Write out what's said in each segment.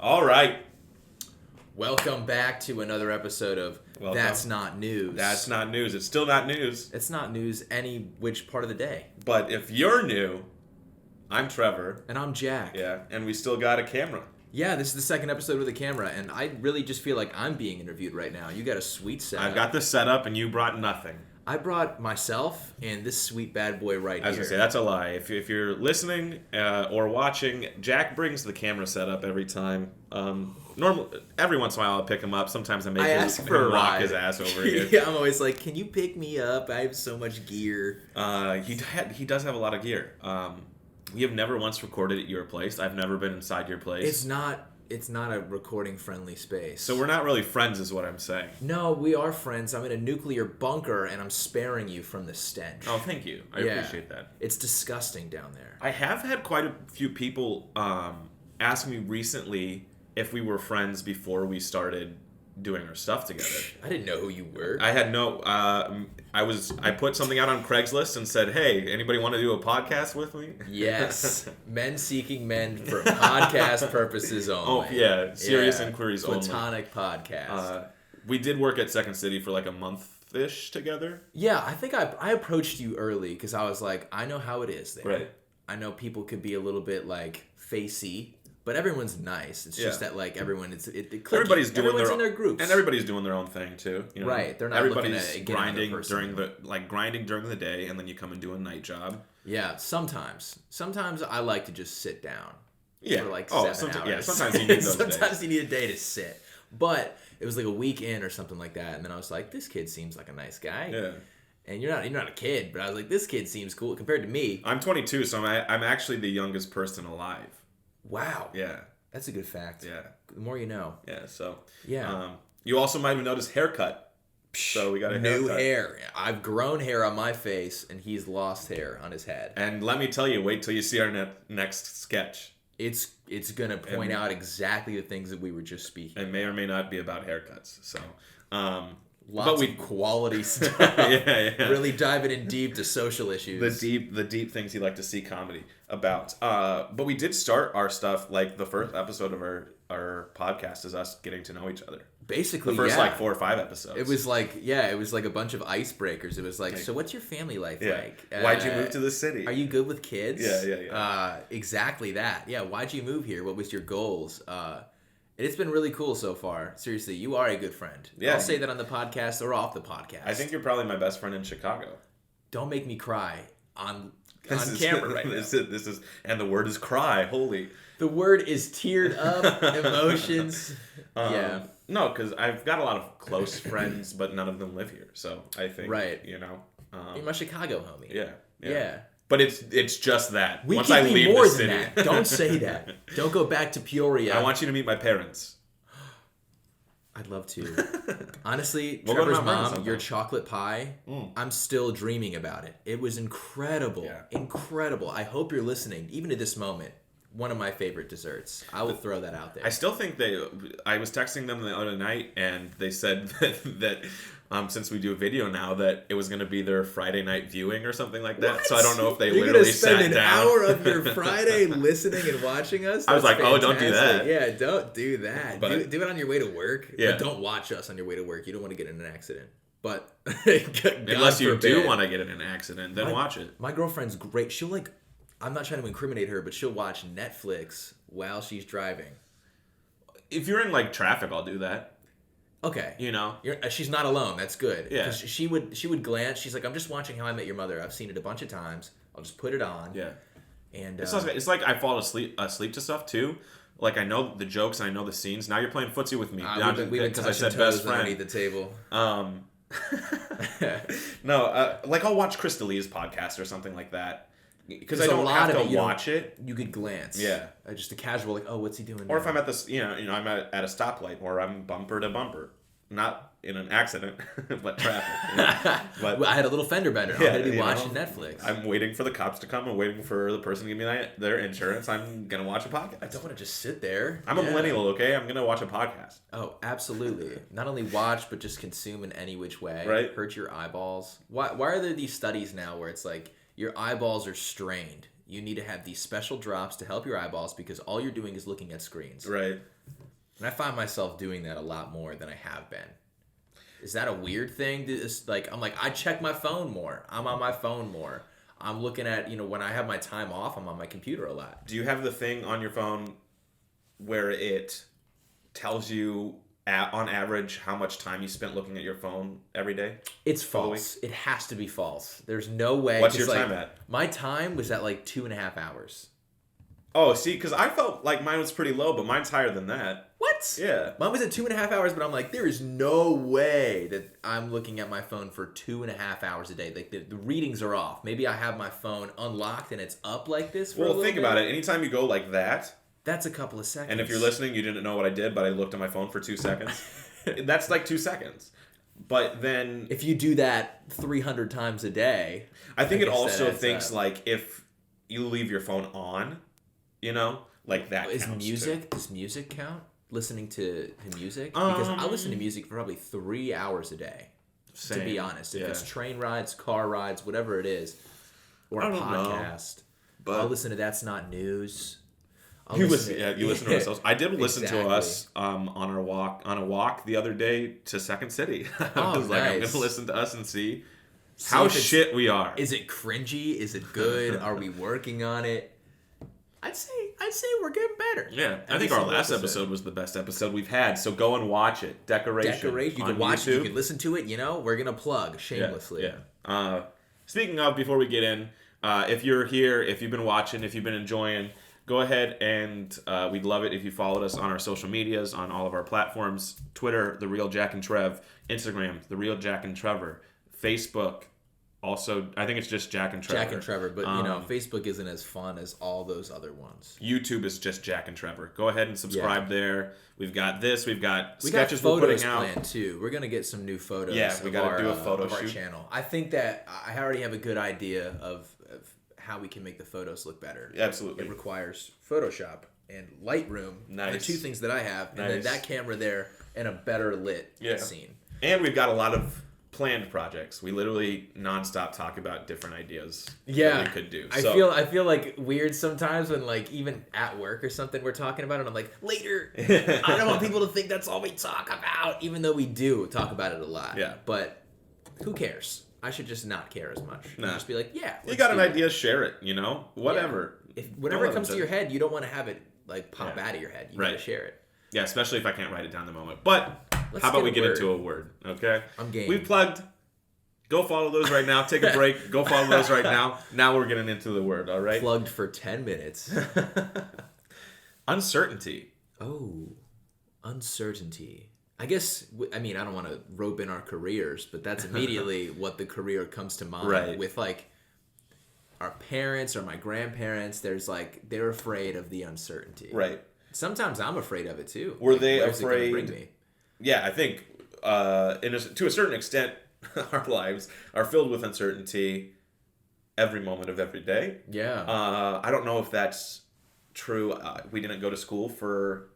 All right. Welcome back to another episode of That's Not News. That's not news. It's still not news. It's not news any which part of the day. But if you're new, I'm Trevor. And I'm Jack. Yeah, and we still got a camera. Yeah, this is the second episode with a camera, and I really just feel like I'm being interviewed right now. You got a sweet setup. I've got the setup, and you brought nothing. I brought myself and this sweet bad boy right here. I was going to say, that's a lie. If you're listening or watching, Jack brings the camera setup every time. Every once in a while I'll pick him up. Sometimes I make him walk his ass over here. Yeah, I'm always like, can you pick me up? I have so much gear. He does have a lot of gear. We have never once recorded at your place. I've never been inside your place. It's not a recording friendly space. So we're not really friends is what I'm saying. No, we are friends. I'm in a nuclear bunker and I'm sparing you from the stench. Oh, thank you. I appreciate that. It's disgusting down there. I have had quite a few people ask me recently if we were friends before we started doing our stuff together. I didn't know who you were. I had no I put something out on Craigslist and said, "Hey, anybody want to do a podcast with me?" Yes. Men seeking men for podcast purposes only. Oh, yeah. Serious inquiries only. Platonic podcast. We did work at Second City for like a month-ish together. Yeah, I think I approached you early because I was like, I know how it is there. Right. I know people can be a little bit like facey. But everyone's nice. It's just that like everyone, everybody's in their groups, and everybody's doing their own thing too. You know? Right? They're not everybody's grinding during the day, and then you come and do a night job. Yeah, sometimes I like to just sit down. Yeah, for like 7 hours. Yeah, sometimes you need those sometimes you need a day to sit. But it was like a weekend or something like that, and then I was like, this kid seems like a nice guy. Yeah. And you're not a kid, but I was like, this kid seems cool compared to me. I'm 22, so I'm actually the youngest person alive. Wow. Yeah. That's a good fact. Yeah. The more you know. Yeah, so. Yeah. You also might have noticed haircut. So we got a haircut. New hair. I've grown hair on my face, and he's lost hair on his head. And let me tell you, wait till you see our next sketch. It's going to point out exactly the things that we were just speaking. It may or may not be about haircuts. So, Lots of quality stuff. yeah. Really diving in deep to social issues. The deep things you like to see comedy about. But we did start our stuff, like the first episode of our podcast is us getting to know each other. Basically, the first like 4 or 5 episodes. It was like a bunch of icebreakers. It was like, so what's your family life like? Why'd you move to the city? Are you good with kids? Yeah. Exactly that. Yeah. Why'd you move here? What was your goals? It's been really cool so far. Seriously, you are a good friend. Yeah. I'll say that on the podcast or off the podcast. I think you're probably my best friend in Chicago. Don't make me cry on camera right now. This is, and the word is cry. Holy. The word is teared up emotions. Yeah. No, because I've got a lot of close friends, but none of them live here. So I think, you know. You're my Chicago homie. Yeah. But it's just that. We Once can I be leave more the than city. that. Don't say that. Don't go back to Peoria. I want you to meet my parents. I'd love to. Honestly, we'll Trevor's mom, your chocolate pie, I'm still dreaming about it. It was incredible. Yeah. Incredible. I hope you're listening, even to this moment. One of my favorite desserts. I will throw that out there. I still think I was texting them the other night, and they said that since we do a video now, that it was going to be their Friday night viewing or something like that. What? So I don't know if they literally sat down. You're going to spend an hour of your Friday listening and watching us? I was like, fantastic. Don't do that. Yeah, don't do that. Do it on your way to work. Yeah. But don't watch us on your way to work. You don't want to get in an accident. But unless you do want to get in an accident, then watch it. My girlfriend's great. She'll I'm not trying to incriminate her, but she'll watch Netflix while she's driving. If you're in like traffic, I'll do that. Okay. You know, she's not alone. That's good. Yeah. She would glance. She's like, I'm just watching How I Met Your Mother. I've seen it a bunch of times. I'll just put it on. Yeah. And it's like I fall asleep to stuff too. Like I know the jokes and I know the scenes. Now you're playing footsie with me. We've been touching toes underneath the table. No, like I'll watch Chris D'Elia's podcast or something like that. Because I don't have to watch it. You could glance. Yeah. Just a casual, like, oh, what's he doing Or now? if I'm at this, I'm at a stoplight or I'm bumper to bumper. Not in an accident, but traffic. But well, I had a little fender bender. I'm going to be watching Netflix. I'm waiting for the cops to come. I'm waiting for the person to give me their insurance. I'm going to watch a podcast. I don't want to just sit there. I'm a millennial, okay? I'm going to watch a podcast. Oh, absolutely. Not only watch, but just consume in any which way. Right. Hurt your eyeballs. Why are there these studies now where it's like your eyeballs are strained? You need to have these special drops to help your eyeballs because all you're doing is looking at screens. Right. And I find myself doing that a lot more than I have been. Is that a weird thing? I check my phone more. I'm on my phone more. I'm looking at, when I have my time off, I'm on my computer a lot. Do you have the thing on your phone where it tells you on average how much time you spent looking at your phone every day? It's false. It has to be false. There's no way. What's your time at? My time was at 2.5 hours. Oh, see, because I felt like mine was pretty low, but mine's higher than that. What? Yeah. Mine was at 2.5 hours, but I'm like, there is no way that I'm looking at my phone for 2.5 hours a day. The readings are off. Maybe I have my phone unlocked and it's up like this for a little think bit. about it. Anytime you go like that. That's a couple of seconds. And if you're listening, you didn't know what I did, but I looked at my phone for 2 seconds. That's 2 seconds. But then... if you do that 300 times a day... I think it also thinks, if you leave your phone on, that is counts music? too. Does music count? Listening to music? Because I listen to music for probably 3 hours a day. Same. To be honest. If it's train rides, car rides, whatever it is, or a podcast. But I'll listen to That's Not News. You listen to ourselves. I did listen to us on a walk the other day to Second City. I was like, I'm going to listen to us and see how shit we are. Is it cringy? Is it good? Are we working on it? I'd say we're getting better. Yeah, I think our last episode was the best episode we've had. So go and watch it. Decoration. You can watch it. You can listen to it. We're gonna plug shamelessly. Yeah. Speaking of, before we get in, if you're here, if you've been watching, if you've been enjoying, go ahead and we'd love it if you followed us on our social medias, on all of our platforms: Twitter, The Real Jack and Trev; Instagram, The Real Jack and Trevor; Facebook. Also, I think it's just Jack and Trevor. Jack and Trevor, but Facebook isn't as fun as all those other ones. YouTube is just Jack and Trevor. Go ahead and subscribe there. We've got this. We've got sketches we're putting out. Planned too. We're gonna get some new photos. Yeah, we got to do a photo of our shoot. channel. I think that I already have a good idea of how we can make the photos look better. Absolutely. It requires Photoshop and Lightroom. Nice. The two things that I have, and then that camera there and a better lit scene. And we've got a lot of planned projects. We literally nonstop talk about different ideas that we could do. So, I feel like weird sometimes when even at work or something we're talking about it and I'm like, later. I don't want people to think that's all we talk about, even though we do talk about it a lot. Yeah. But who cares? I should just not care as much. Nah. Just be like, yeah. You got an idea, share it, whatever. Yeah. If whatever comes to your head, you don't want to have it pop out of your head. You gotta share it. Yeah, especially if I can't write it down in the moment. But how about we get into a word, okay? I'm game. We've plugged. Go follow those right now. Take a break. Go follow those right now. Now we're getting into the word, all right? Plugged for 10 minutes. Uncertainty. Oh, uncertainty. I guess, I don't want to rope in our careers, but that's immediately what the career comes to mind. Right. With our parents or my grandparents, they're afraid of the uncertainty. Right. Sometimes I'm afraid of it too. Were they afraid? Yeah, I think to a certain extent, our lives are filled with uncertainty every moment of every day. Yeah. I don't know if that's true. We didn't go to school for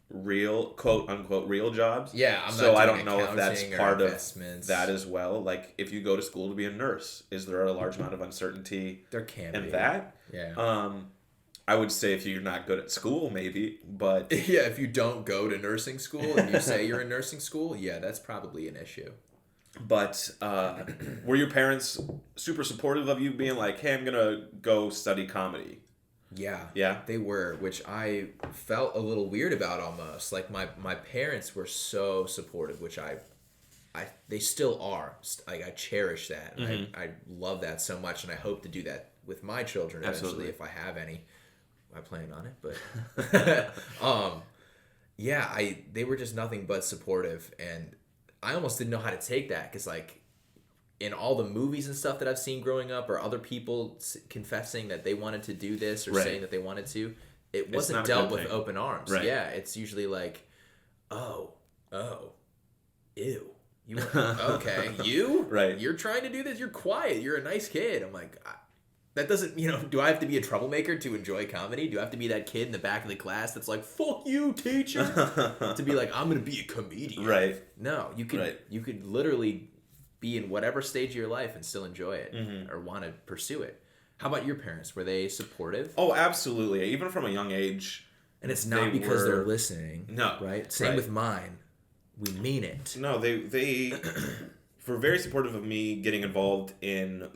real, quote unquote, real jobs. Yeah, so I don't know if that's part of that as well. Like, if you go to school to be a nurse, is there a large amount of uncertainty? There can in be. that. Yeah. I would say if you're not good at school, maybe, but... Yeah, if you don't go to nursing school and you say you're in nursing school, yeah, that's probably an issue. But were your parents super supportive of you being like, hey, I'm going to go study comedy? Yeah, they were, which I felt a little weird about almost. Like, my parents were so supportive, which they still are. I cherish that, and I love that so much, and I hope to do that with my children eventually if I have any. I plan on it, but they were just nothing but supportive, and I almost didn't know how to take that because in all the movies and stuff that I've seen growing up, or other people confessing that they wanted to do this or saying that they wanted to, it wasn't dealt with open arms. Right. Yeah, it's usually like, oh, ew. You okay? You right? You're trying to do this. You're quiet. You're a nice kid. I'm like. That doesn't, do I have to be a troublemaker to enjoy comedy? Do I have to be that kid in the back of the class that's like, fuck you, teacher? To be like, I'm going to be a comedian. Right. No, you could literally be in whatever stage of your life and still enjoy it or want to pursue it. How about your parents? Were they supportive? Oh, absolutely. Even from a young age. And it's not because they're listening. No. Right? Same with mine. We mean it. No, they were very supportive of me getting involved in,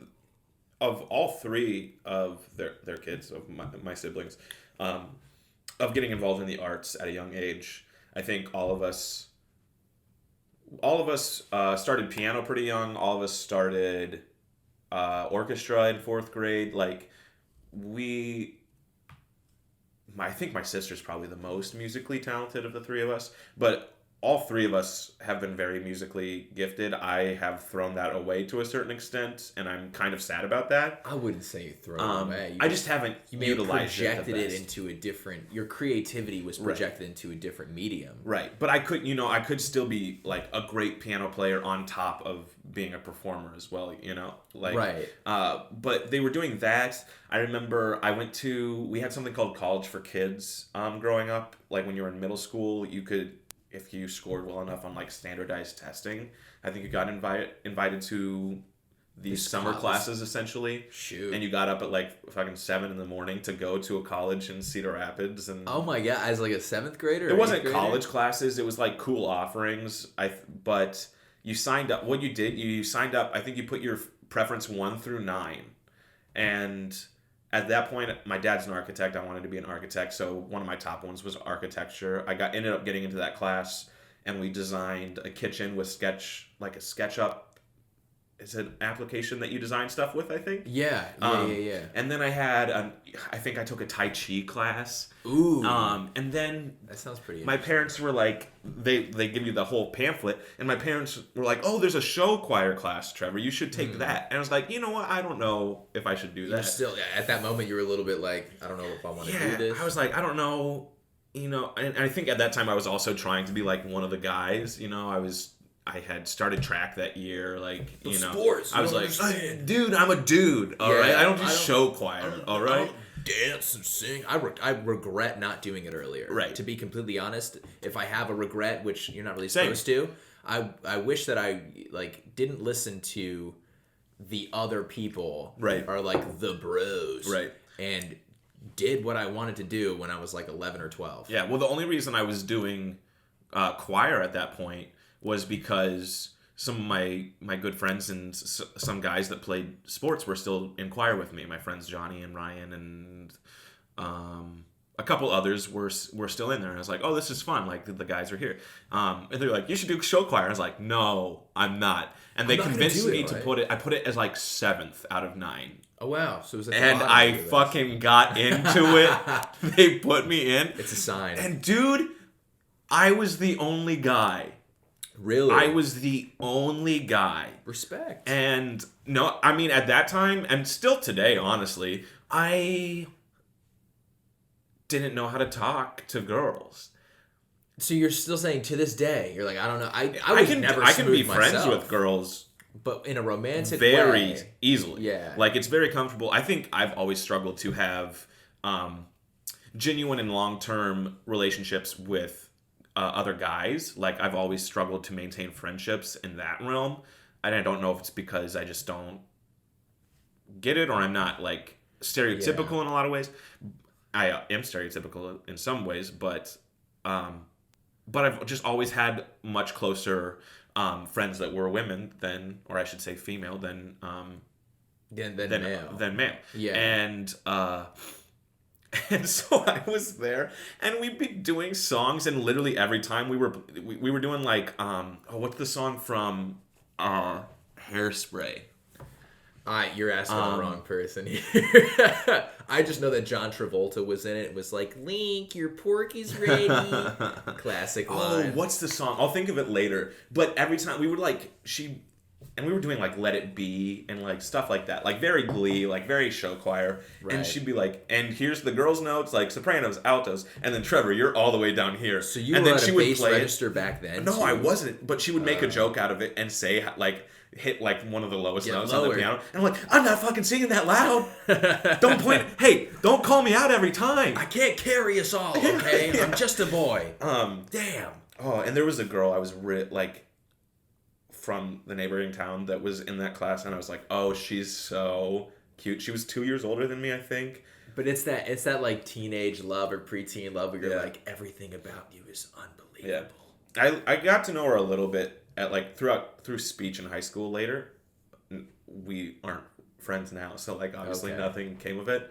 of all three of their kids, of my siblings, of getting involved in the arts at a young age. I think all of us started piano pretty young. All of us started orchestra in 4th grade. Like, I think my sister's probably the most musically talented of the three of us, but all three of us have been very musically gifted. I have thrown that away to a certain extent, and I'm kind of sad about that. I wouldn't say you throw it away. I just haven't utilized projected it into a different. Your creativity was projected into a different medium. Right, but I could still be like a great piano player on top of being a performer as well. Right. But they were doing that. I remember we had something called College for Kids growing up. Like when you were in middle school, you could, if you scored well enough on like standardized testing, I think you got invited to these summer classes essentially. Shoot. And you got up at like fucking 7 a.m. to go to a college in Cedar Rapids. And oh my god, as like a 7th grader? It wasn't college classes, it was like cool offerings. But you signed up. What you did, you signed up, I think you put your preference 1 through 9. And at that point, my dad's an architect. I wanted to be an architect, so one of my top ones was architecture. Ended up getting into that class, and we designed a kitchen with SketchUp. It's an application that you design stuff with, I think. Yeah. And then I think I took a Tai Chi class. Ooh. And then that sounds pretty. My parents were like, they give you the whole pamphlet, and my parents were like, "Oh, there's a show choir class, Trevor. You should take that." And I was like, you know what? I don't know if I should do that. You're still at that moment. You were a little bit like, I don't know if I want to do this. I was like, I don't know, And I think at that time I was also trying to be like one of the guys. I had started track that year, sports. I was like, dude, I'm a dude, all right? I don't do show choir, all right? I don't dance and sing. I regret not doing it earlier. Right. To be completely honest, if I have a regret, which you're not really supposed to, I wish that I didn't listen to the other people, right, or like the bros, right, and did what I wanted to do when I was like 11 or 12. Yeah. Well, the only reason I was doing choir at that point was because some of my good friends and some guys that played sports were still in choir with me. My friends Johnny and Ryan and a couple others were still in there. And I was like, oh, this is fun. Like, the guys are here. And they're like, you should do show choir. I was like, no, I'm not. And they convinced me to put it. I put it as like 7th out of 9. Oh, wow. So it was and I fucking got into it. They put me in. It's a sign. And dude, I was the only guy. Really? I was the only guy. Respect. And no, I mean, at that time, and still today, honestly, I didn't know how to talk to girls. So you're still saying to this day, you're like, I don't know. I can be friends with girls, but in a romantic very way. Easily. Yeah. Like, it's very comfortable. I think I've always struggled to have genuine and long-term relationships with other guys. Like, I've always struggled to maintain friendships in that realm, and I don't know if it's because I just don't get it, or I'm not like stereotypical in a lot of ways. I am stereotypical in some ways, but I've just always had much closer friends that were women than, or I should say female, than male. Yeah. And so I was there, and we'd be doing songs, and literally every time we were doing like what's the song from Hairspray? You're asking the wrong person here. I just know that John Travolta was in it. It was like, Link, your porky's ready. Classic line. Oh, what's the song? I'll think of it later. But every time we would we were doing like Let It Be and like stuff like that, like very Glee, like very show choir. Right. And she'd be like, and here's the girls' notes, like sopranos, altos, and then Trevor, you're all the way down here. So you were at a bass register back then? No, I wasn't. But she would make a joke out of it and say like, hit like one of the lowest notes on the piano, and I'm like, I'm not fucking singing that loud. Don't point. Hey, don't call me out every time. I can't carry us all. Okay, yeah. I'm just a boy. Damn. Oh, and there was a girl I was from the neighboring town that was in that class, and I was like, oh, she's so cute. She was 2 years older than me, I think. But it's that like teenage love or preteen love where you're like, everything about you is unbelievable. Yeah. I got to know her a little bit at like through speech in high school later. We aren't friends now, so like obviously nothing came of it.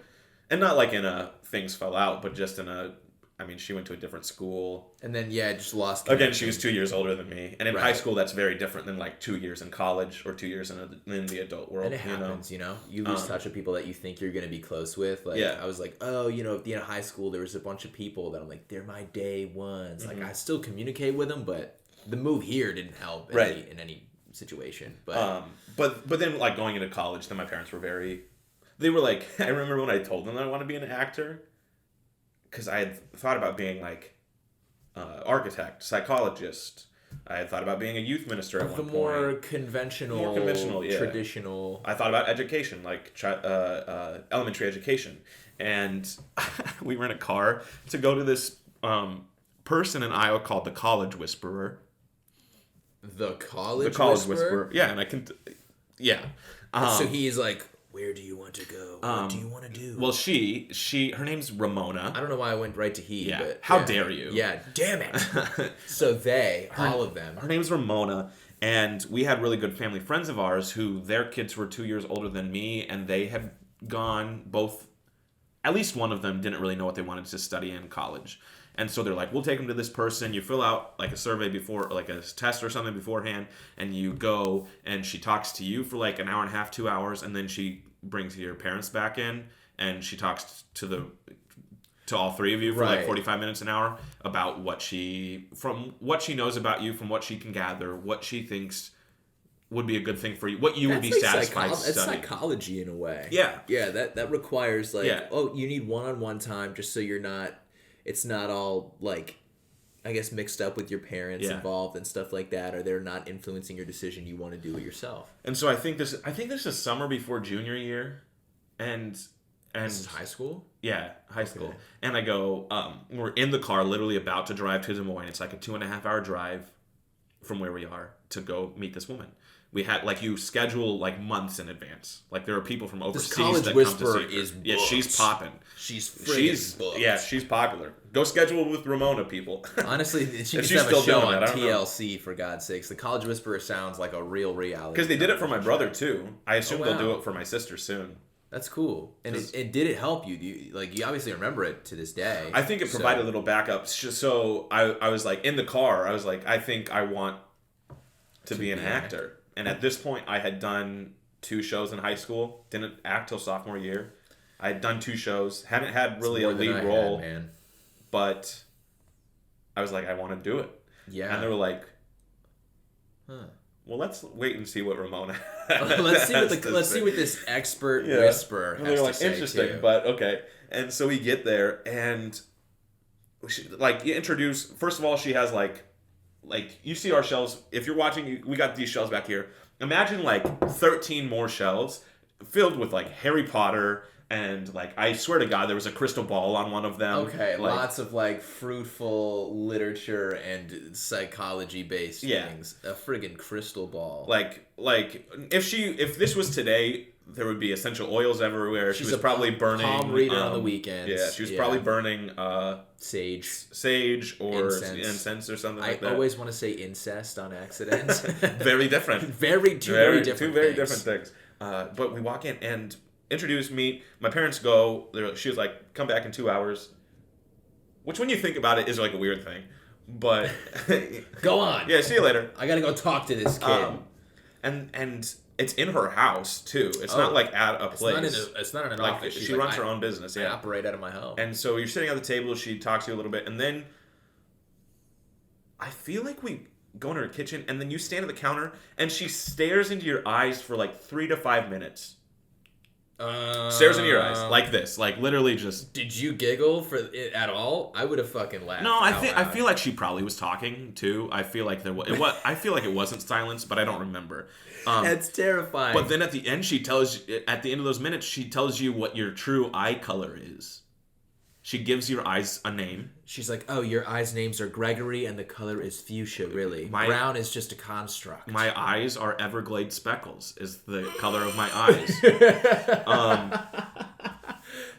And not like in a things fell out, but just in a, I mean, she went to a different school. And then, just lost connection. Again, she was 2 years older than me. And in high school, that's very different than like 2 years in college or 2 years in the adult world. And it happens, you know? You lose touch with people that you think you're going to be close with. Like, I was like, at the end of high school, there was a bunch of people that I'm like, they're my day ones. Like, I still communicate with them, but the move here didn't help in any situation. But then, like, going into college, then my parents were they were like, I remember when I told them that I want to be an actor, because I had thought about being like architect, psychologist. I had thought about being a youth minister at one point. More conventional, traditional. I thought about education, like elementary education. And we were in a car to go to this person in Iowa called the College Whisperer. The College Whisperer? Yeah, and I can... yeah. So he's like... Where do you want to go? What do you want to do? Well, her name's Ramona. I don't know why I went right to he. Yeah. But How dare you? Yeah, damn it. So all of them. Her name's Ramona, and we had really good family friends of ours who their kids were 2 years older than me, and they had gone both. At least one of them didn't really know what they wanted to study in college. And so they're like, we'll take them to this person. You fill out like a survey before, like a test or something beforehand, and you go, and she talks to you for like an hour and a half, 2 hours, and then she brings your parents back in, and she talks to all three of you for like 45 minutes, an hour, about what she knows about you, from what she can gather, what she thinks would be a good thing for you, what you would be satisfied studying. It's psychology in a way. Yeah. Yeah, that requires like, you need one-on-one time just so it's not all like, I guess, mixed up with your parents involved and stuff like that, or they're not influencing your decision you want to do it yourself. And so I think this is summer before junior year, and this is high school? Yeah, high school. And I go, we're in the car, literally about to drive to Des Moines. It's like a 2.5 hour drive from where we are to go meet this woman. We had, like, you schedule, like, months in advance. Like, there are people from overseas that come to see her. This College Whisperer is booked. Yeah, she's popping. She's booked. Yeah, she's popular. Go schedule with Ramona, people. Honestly, she should have a show on TLC, for God's sakes. The College Whisperer sounds like a real reality. Because they did it for my brother, too. I assume they'll do it for my sister soon. That's cool. And did it help you? You obviously remember it to this day. I think it provided a little backup. So I was, like, in the car, I was like, I think I want to be an actor. And at this point, I had done 2 shows in high school. Didn't act till sophomore year. I had done 2 shows. Hadn't had really a lead role. Man. But I was like, I want to do it. Yeah. And they were like, well, let's wait and see what Ramona let's see what this expert whisperer has to say, interesting, too. But okay. And so we get there, and you introduce, first of all, she has like you see our shelves. If you're watching, we got these shelves back here. Imagine like 13 more shelves filled with like Harry Potter, and like I swear to God, there was a crystal ball on one of them. Okay, lots of like fruitful literature and psychology based things. A friggin' crystal ball. Like if this was today, there would be essential oils everywhere. She was probably burning palm reader on the weekends. Yeah, she was probably burning sage or incense or something like that. I always want to say incest on accident. Very different. Two very different things. But we walk in and introduce me. My parents go. She was like, "Come back in 2 hours," which, when you think about it, is like a weird thing. But go on. Yeah, see you later. I gotta go talk to this kid. And it's in her house too. It's not like at a place. It's not in an office. She runs her own business. I operate out of my home. And so you're sitting at the table. She talks to you a little bit, and then I feel like we go in her kitchen, and then you stand at the counter, and she stares into your eyes for like 3 to 5 minutes. Stares into your eyes like this, like literally just. Did you giggle for it at all? I would have fucking laughed. No, I feel like she probably was talking too. I feel like I feel like it wasn't silence, but I don't remember. That's terrifying. But then at the end, at the end of those minutes, she tells you what your true eye color is. She gives your eyes a name. She's like, oh, your eyes' names are Gregory, and the color is fuchsia, really. Brown is just a construct. My eyes are Everglade speckles, is the color of my eyes.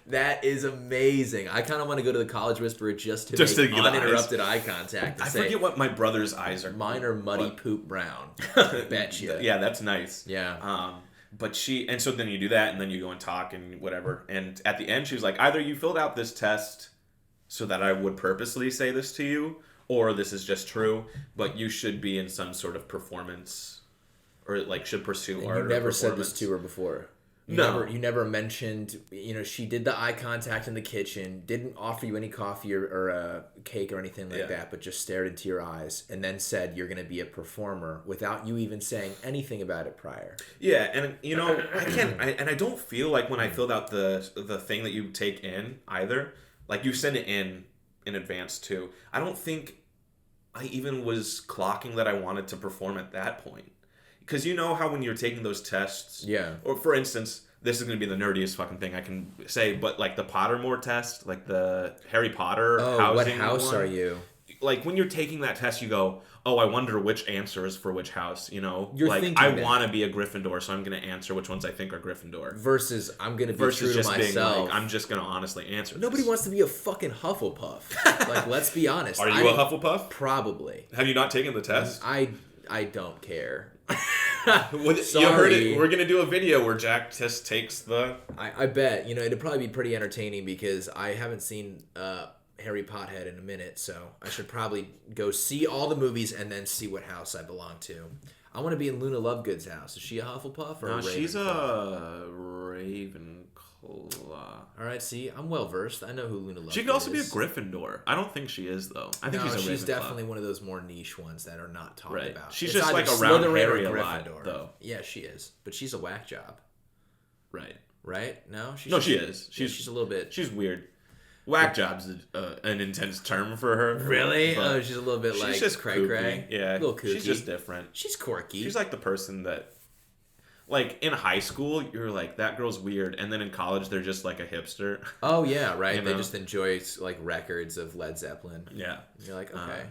That is amazing. I kind of want to go to the College Whisperer just to make uninterrupted eye contact. I forget what my brother's eyes are. Mine are muddy poop brown. Betcha. Yeah, that's nice. Yeah. But and so then you do that, and then you go and talk and whatever. And at the end, she was like, either you filled out this test so that I would purposely say this to you, or this is just true, but you should be in some sort of performance, or like should pursue art. You never said this to her before. You never mentioned, she did the eye contact in the kitchen, didn't offer you any coffee or a cake or anything like that, but just stared into your eyes and then said you're going to be a performer without you even saying anything about it prior. Yeah, and I don't feel like when I filled out the thing that you take in either, like you send it in advance too. I don't think I even was clocking that I wanted to perform at that point. Because you know how when you're taking those tests, or for instance, this is going to be the nerdiest fucking thing I can say, but like the Pottermore test, like the Harry Potter housing what house one, are you? Like when you're taking that test, you go, oh, I wonder which answer is for which house, You're like, thinking I want to be a Gryffindor, so I'm going to answer which ones I think are Gryffindor. Versus I'm going to be true to myself. Being like, I'm just going to honestly answer Nobody wants to be a fucking Hufflepuff. Like, let's be honest. Are you a Hufflepuff? Probably. Have you not taken the test? I don't care. Sorry. You heard it. We're gonna do a video where Jack just takes the. I bet it'd probably be pretty entertaining because I haven't seen Harry Pothead in a minute, so I should probably go see all the movies and then see what house I belong to. I want to be in Luna Lovegood's house. Is she a Hufflepuff or a Ravenclaw? She's a Ravenclaw. All right, see, I'm well versed. I know who Luna Lovegood is. She could also be a Gryffindor. I don't think she is though. I think she's definitely one of those more niche ones that are not talked about. She's just like around Harry a lot, though. Yeah, she is, but she's a whack job. Right? No, she is. She's a little bit. She's weird. Whack job's an intense term for her. Really? Oh, she's a little bit like she's just cray-cray. Yeah, a little kooky. She's just different. She's quirky. She's like the person that. Like, in high school, you're like, that girl's weird. And then in college, they're just like a hipster. Oh, yeah, right. They just enjoy, like, records of Led Zeppelin. Yeah. And you're like, okay.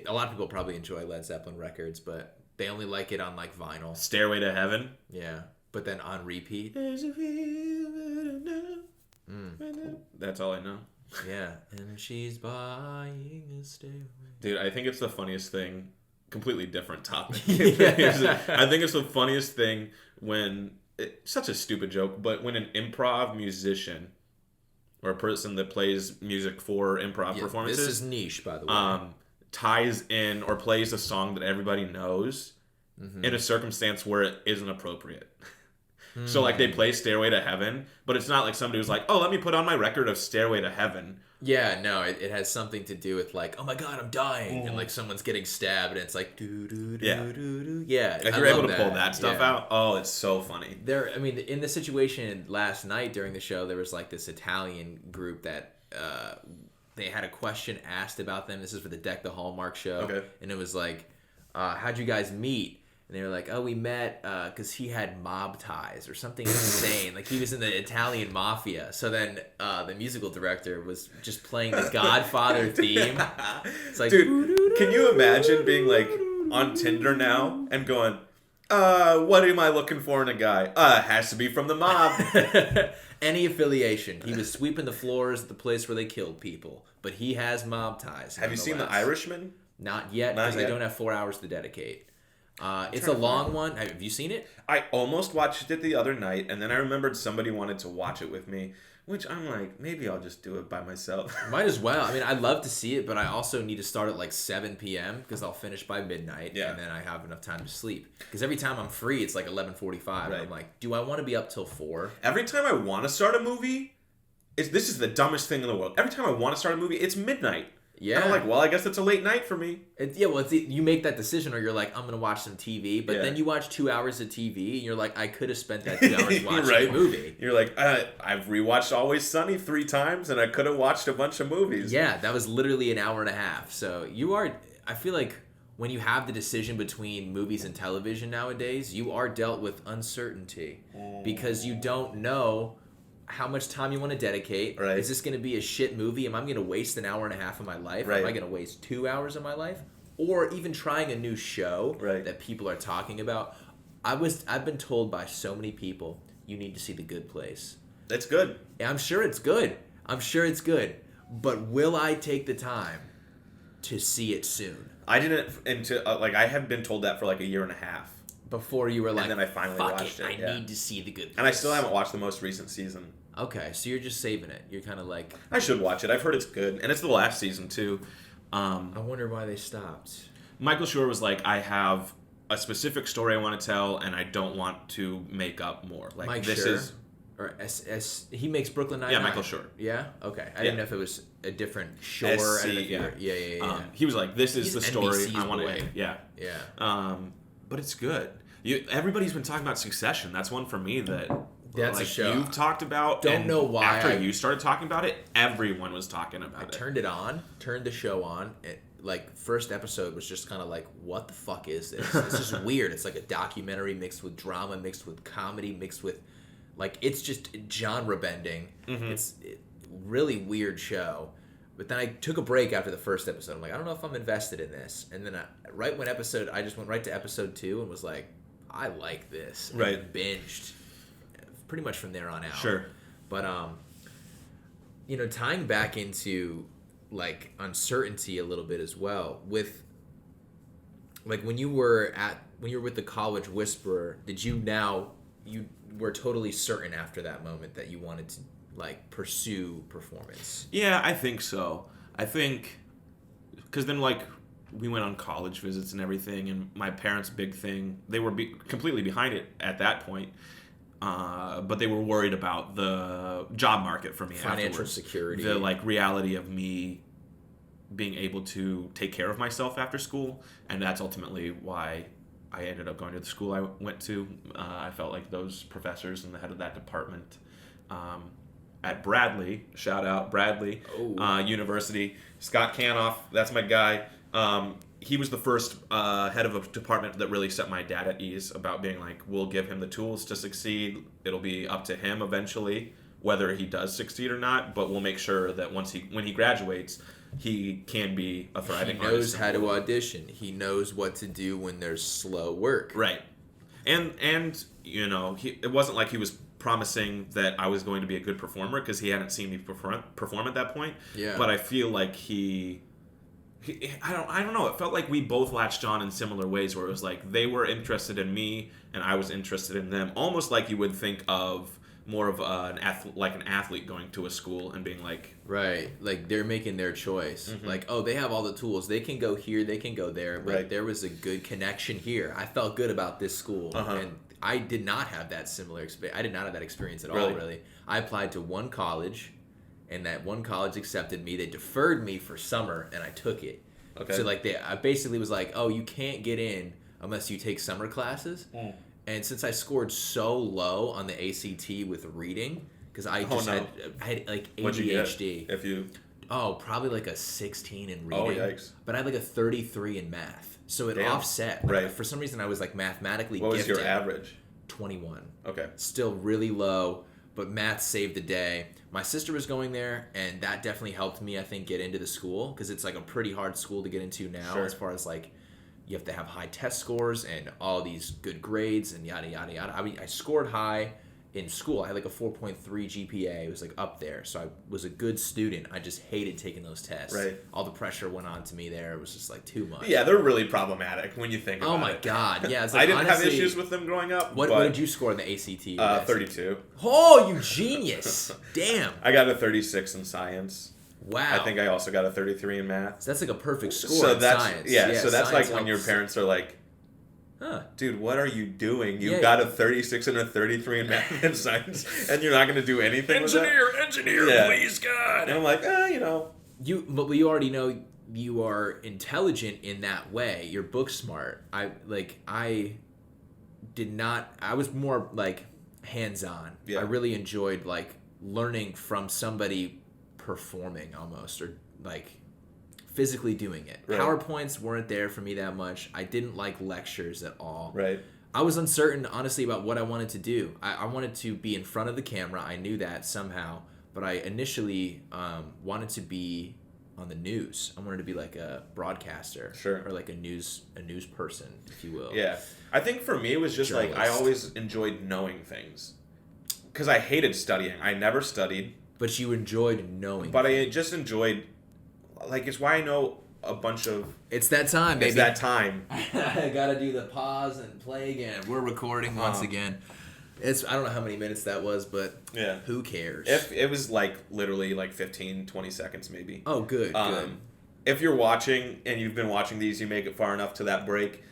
A lot of people probably enjoy Led Zeppelin records, but they only like it on, like, vinyl. Stairway to Heaven. Yeah. But then on repeat. That's all I know. Yeah. And she's buying a stairway. Dude, I think it's the funniest thing. Completely different topic. Yeah. I think it's the funniest thing when such a stupid joke, but when an improv musician or a person that plays music for improv performances, this is niche, by the way, ties in or plays a song that everybody knows in a circumstance where it isn't appropriate. So like they play Stairway to Heaven, but it's not like somebody was like, oh, let me put on my record of Stairway to Heaven. Yeah, no, it has something to do with like, oh my god, I'm dying, and like someone's getting stabbed, and it's like doo doo doo doo doo. Yeah, if you're able to pull that stuff out, oh, it's so funny. In the situation last night during the show, there was like this Italian group that they had a question asked about them. This is for the Deck the Hallmark show, and it was like, how'd you guys meet? And they were like, oh, we met because he had mob ties or something insane. Like, he was in the Italian mafia. So then the musical director was just playing the Godfather theme. It's like, dude, can you imagine being, like, on Tinder now and going, what am I looking for in a guy? Has to be from the mob. Any affiliation. He was sweeping the floors at the place where they killed people. But he has mob ties. Have you seen The Irishman? Not yet, because I don't have 4 hours to dedicate. It's a long one. Have you seen it? I almost watched it the other night, and then I remembered somebody wanted to watch it with me, which I'm like, maybe I'll just do it by myself. Might as well. I mean, I'd love to see it, but I also need to start at like 7 p.m. because I'll finish by midnight, and then I have enough time to sleep. Because every time I'm free, it's like 11:45, and I'm like, do I want to be up till 4? Every time I want to start a movie, this is the dumbest thing in the world. Every time I want to start a movie, it's midnight. Yeah. And I'm like, well, I guess it's a late night for me. You make that decision, or you're like, I'm going to watch some TV, but then you watch 2 hours of TV, and you're like, I could have spent that 2 hours watching a movie. You're like, I've rewatched Always Sunny 3 times, and I could have watched a bunch of movies. Yeah, that was literally an hour and a half. So I feel like when you have the decision between movies and television nowadays, you are dealt with uncertainty because you don't know how much time you want to dedicate. Right. Is this going to be a shit movie? Am I going to waste an hour and a half of my life? Right. Am I going to waste 2 hours of my life? Or even trying a new show Right. that people are talking about. I've been told by so many people, you need to see The Good Place. It's good. I'm sure it's good. But will I take the time to see it soon? I didn't I had been told that for like a year and a half. Before you were like, and then I finally watched it. I need to see The Good Place. And I still haven't watched the most recent season. Okay, so you're just saving it. You're kind of like... I should watch it. I've heard it's good. And it's the last season, too. I wonder why they stopped. Michael Schur was like, I have a specific story I want to tell, and I don't want to make up more. Like, Mike this Schur? is... Or he makes Brooklyn Nine-Nine. Yeah, Michael Schur. Yeah? Okay. I didn't know if it was a different Schur. SC, Yeah. He was like, this is the story I want boy. to... Yeah. Yeah. But it's good. Everybody's been talking about Succession. That's one for me that... That's like, a show. You've talked about... Don't know why. After you started talking about it, everyone was talking about it. Turned the show on. First episode was just kind of like, what the fuck is this? It's just weird. It's like a documentary mixed with drama, mixed with comedy, mixed with... Like, it's just genre bending. Mm-hmm. It's a really weird show. But then I took a break after the first episode. I'm like, I don't know if I'm invested in this. And then I just went right to episode 2 and was like, I like this. And right. Binged pretty much from there on out. Sure. But, tying back into, like, uncertainty a little bit as well, with, like, when you were with the College Whisperer, you were totally certain after that moment that you wanted to, like, pursue performance? Yeah, I think so. I think, because then, like, we went on college visits and everything, and my parents' big thing, they were completely behind it at that point. But they were worried about the job market for me. Financial afterwards. security. The like reality of me being able to take care of myself after school, and that's ultimately why I ended up going to the school I went to. I felt like those professors and the head of that department at Bradley, shout out Bradley University, Scott Canoff, that's my guy. He was the first head of a department that really set my dad at ease about being like, we'll give him the tools to succeed. It'll be up to him eventually whether he does succeed or not, but we'll make sure that when he graduates, he can be a thriving artist. He knows how to audition. He knows what to do when there's slow work. Right. And it wasn't like he was promising that I was going to be a good performer because he hadn't seen me perform at that point. Yeah. But I feel like I don't know. It felt like we both latched on in similar ways where it was like they were interested in me and I was interested in them. Almost like you would think of more of an athlete going to a school and being like... Right. Like they're making their choice. Mm-hmm. Like, oh, they have all the tools. They can go here. They can go there. But right. There was a good connection here. I felt good about this school. Uh-huh. And I did not have that similar experience. I did not have that experience at all, Really? really. I applied to one college, and that one college accepted me. They deferred me for summer, and I took it. Okay. So I basically was like, oh, you can't get in unless you take summer classes. Mm. And since I scored so low on the ACT with reading, because I had like ADHD. If you... Oh, probably like a 16 in reading. Oh, yikes. But I had like a 33 in math. So it offset. Right. For some reason, I was like mathematically What was gifted. your average? 21. Okay. Still really low, but math saved the day. My sister was going there, and that definitely helped me, I think, get into the school, because it's like a pretty hard school to get into now, Sure. as far as like you have to have high test scores and all these good grades and yada, yada, yada. I mean, I scored high in school. I had like a 4.3 GPA. It was like up there. So I was a good student. I just hated taking those tests. Right. All the pressure went on to me there. It was just like too much. Yeah, they're really problematic when you think about it. Oh my God. Yeah. It's like, I didn't honestly, have issues with them growing up. What did you score in the ACT? 32. Oh, you genius. Damn. I got a 36 in science. Wow. I think I also got a 33 in math. So that's like a perfect score So in that's science. yeah. So that's like science when your helps. parents are like, Huh. "Dude, what are you doing? You Yeah, got a 36 and a 33 in math and science, and you're not going to do anything with that?" Engineer, Yeah. please, God. And I'm like, But you already know you are intelligent in that way. You're book smart. I was more like hands-on. Yeah. I really enjoyed like learning from somebody performing almost, or like physically doing it. Right. PowerPoints weren't there for me that much. I didn't like lectures at all. right. I was uncertain, honestly, about what I wanted to do. I wanted to be in front of the camera. I knew that somehow. But I initially wanted to be on the news. I wanted to be like a broadcaster. Sure. Or like a news person, if you will. Yeah. I think for me, it was just like, I always enjoyed knowing things. Because I hated studying. I never studied. But you enjoyed knowing. But I just enjoyed, like, it's why I know a bunch of... It's that time, baby. It's that time. I gotta do the pause and play again. We're recording once again. I don't know how many minutes that was, but yeah, who cares? If it was like literally like 15, 20 seconds maybe. Oh, good. If you're watching and you've been watching these, you make it far enough to that break.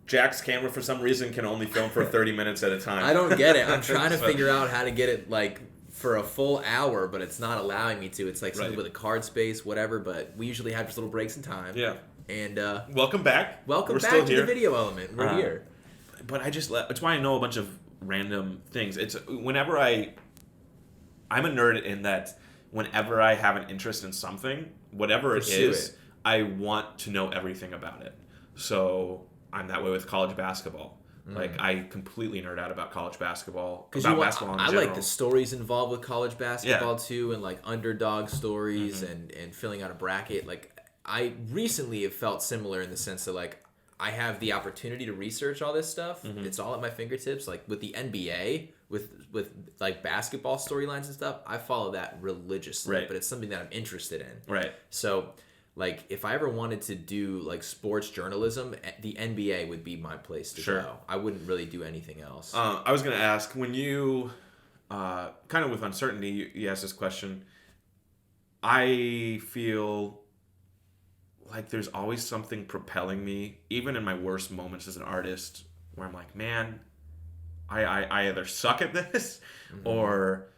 Jack's camera for some reason can only film for 30 minutes at a time. I don't get it. I'm trying to figure out how to get it like for a full hour, but it's not allowing me to. It's like something with a card space, whatever, but we usually have just little breaks in time. Yeah. And welcome back. We're back to the video element. We're here. But it's why I know a bunch of random things. It's whenever I'm a nerd in that whenever I have an interest in something, whatever it is, I want to know everything about it. So I'm that way with college basketball. Like, I completely nerd out about college basketball. About basketball in general. I like the stories involved with college basketball too, and like underdog stories and filling out a bracket. Like, I recently have felt similar in the sense that like I have the opportunity to research all this stuff. It's all at my fingertips. Like with the NBA, with like basketball storylines and stuff, I follow that religiously. Right. But it's something that I'm interested in. Right. So, like, if I ever wanted to do like sports journalism, the NBA would be my place to go. I wouldn't really do anything else. I was going to ask, when you kind of with uncertainty, you asked this question. I feel like there's always something propelling me, even in my worst moments as an artist, where I'm like, man, I either suck at this or,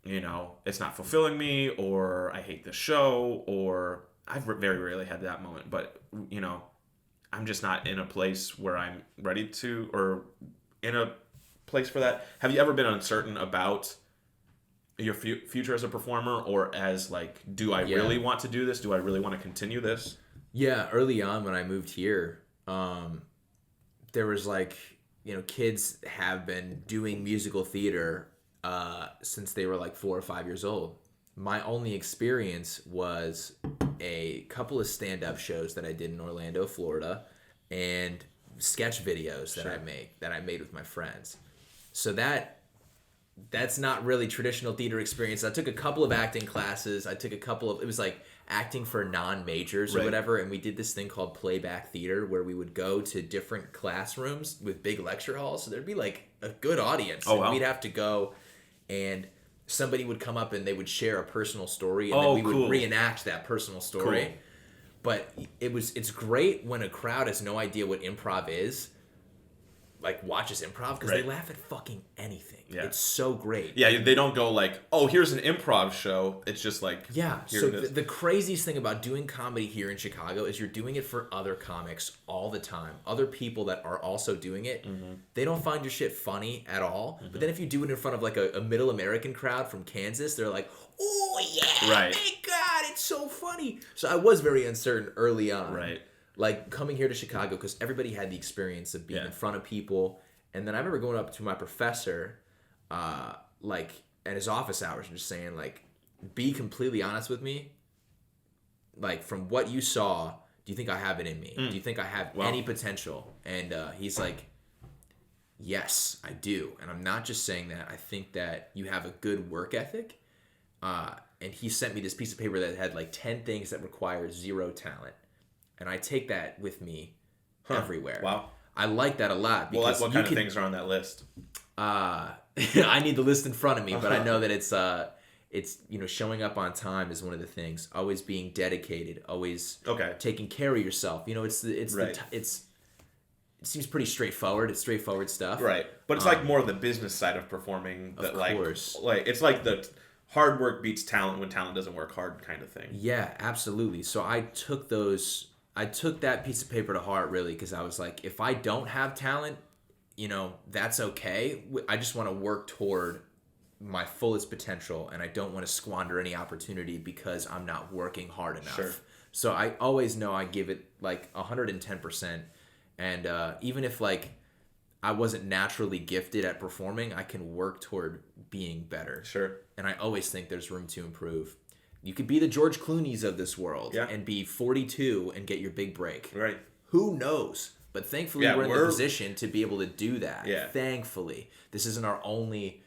you know, it's not fulfilling me, or I hate the show, or I've very rarely had that moment, but, you know, I'm just not in a place where I'm ready to, or in a place for that. Have you ever been uncertain about your future as a performer, or as like, do I really want to do this? Do I really want to continue this? Yeah, early on when I moved here, there was like, you know, kids have been doing musical theater since they were like 4 or 5 years old. My only experience was a couple of stand-up shows that I did in Orlando, Florida, and sketch videos that I made with my friends. So that's not really traditional theater experience. I took a couple of acting classes. It was like acting for non-majors or whatever, and we did this thing called playback theater where we would go to different classrooms with big lecture halls. So there'd be like a good audience. Oh, wow. We'd have to go, and somebody would come up and they would share a personal story, and then we would reenact that personal story. Cool. But it's great when a crowd has no idea what improv is, like watches improv, because they laugh at fucking anything. Yeah. It's so great. Yeah, they don't go like, oh, here's an improv show. It's just like, yeah. So the craziest thing about doing comedy here in Chicago is you're doing it for other comics all the time. Other people that are also doing it, they don't find your shit funny at all. But then if you do it in front of like a middle American crowd from Kansas, they're like, oh yeah, thank God, it's so funny. So I was very uncertain early on. Right. Like coming here to Chicago, because everybody had the experience of being in front of people. And then I remember going up to my professor, like at his office hours, and just saying, like, be completely honest with me. Like, from what you saw, do you think I have it in me? Do you think I have any potential? And he's like, yes, I do. And I'm not just saying that. I think that you have a good work ethic. And he sent me this piece of paper that had like 10 things that require 0 talent. And I take that with me everywhere. Wow. I like that a lot. Because what kind of things are on that list? I need the list in front of me, but I know that it's you know, showing up on time is one of the things. Always being dedicated. Always taking care of yourself. You know, it seems pretty straightforward. It's straightforward stuff. Right. But it's like more the business side of performing. That, of course. Like it's like the hard work beats talent when talent doesn't work hard kind of thing. Yeah, absolutely. So I took that piece of paper to heart, really, because I was like, if I don't have talent, you know, that's okay. I just want to work toward my fullest potential, and I don't want to squander any opportunity because I'm not working hard enough. Sure. So I always know I give it like 110%. And even if like I wasn't naturally gifted at performing, I can work toward being better. Sure. And I always think there's room to improve. You could be the George Clooney's of this world and be 42 and get your big break. Right. Who knows? But thankfully we're in the position to be able to do that. Yeah. Thankfully. This isn't our only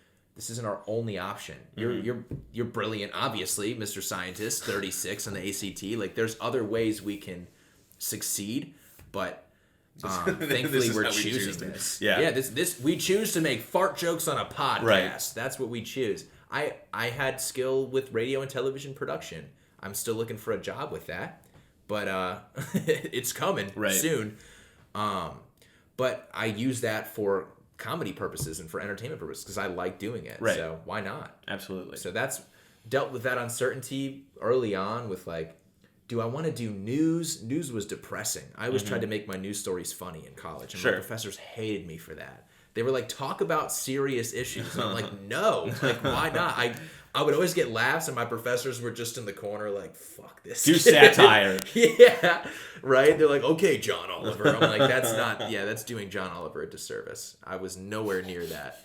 option. You're brilliant, obviously, Mr. Scientist, 36 on the ACT. Like, there's other ways we can succeed, but thankfully we're choosing this. Yeah, this we choose to make fart jokes on a podcast. Right. That's what we choose. I had skill with radio and television production. I'm still looking for a job with that, but it's coming soon. But I use that for comedy purposes and for entertainment purposes because I like doing it. Right. So why not? Absolutely. So that's dealt with that uncertainty early on with like, do I want to do news? News was depressing. I always tried to make my news stories funny in college, and my professors hated me for that. They were like, talk about serious issues. And I'm like, no, like, why not? I would always get laughs, and my professors were just in the corner like, fuck this. Do satire. Yeah, right? They're like, okay, John Oliver. I'm like, that's doing John Oliver a disservice. I was nowhere near that.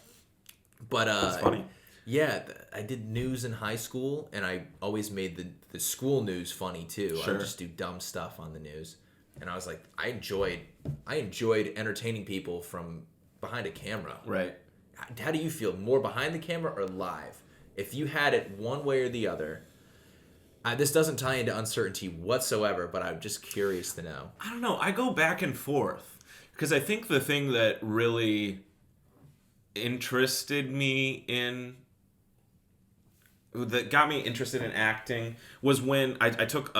But that's funny. Yeah, I did news in high school, and I always made the school news funny too. I would just do dumb stuff on the news. And I was like, I enjoyed entertaining people from behind a camera. Right. How do you feel? More behind the camera or live? If you had it one way or the other, this doesn't tie into uncertainty whatsoever, but I'm just curious to know. I don't know. I go back and forth because I think the thing that really interested me that got me interested in acting was when I took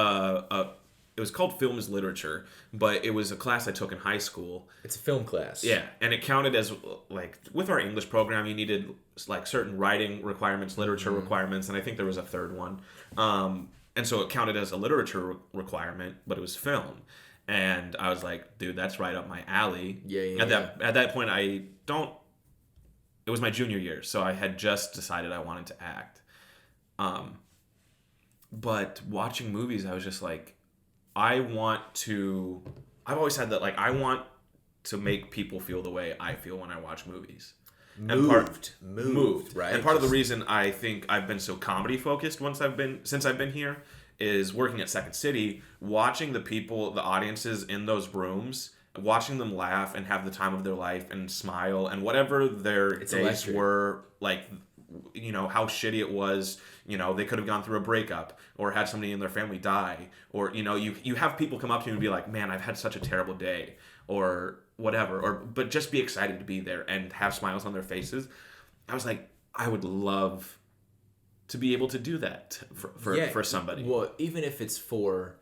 it was called film as literature, but it was a class I took in high school. It's a film class. Yeah, and it counted as, like, with our English program, you needed, like, certain writing requirements, literature requirements, and I think there was a third one. And so it counted as a literature requirement, but it was film. And I was like, dude, that's right up my alley. At that point, it was my junior year, so I had just decided I wanted to act. But watching movies, I was just like, I've always had that, like, I want to make people feel the way I feel when I watch movies. Moved, right? And part of the reason I think I've been so comedy focused since I've been here is working at Second City, watching the people, the audiences in those rooms, watching them laugh and have the time of their life and smile and whatever their days were, like, you know, how shitty it was, you know, they could have gone through a breakup or had somebody in their family die, or, you know, you have people come up to you and be like, man, I've had such a terrible day, or whatever, but just be excited to be there and have smiles on their faces. I was like, I would love to be able to do that for somebody. Well, even if it's through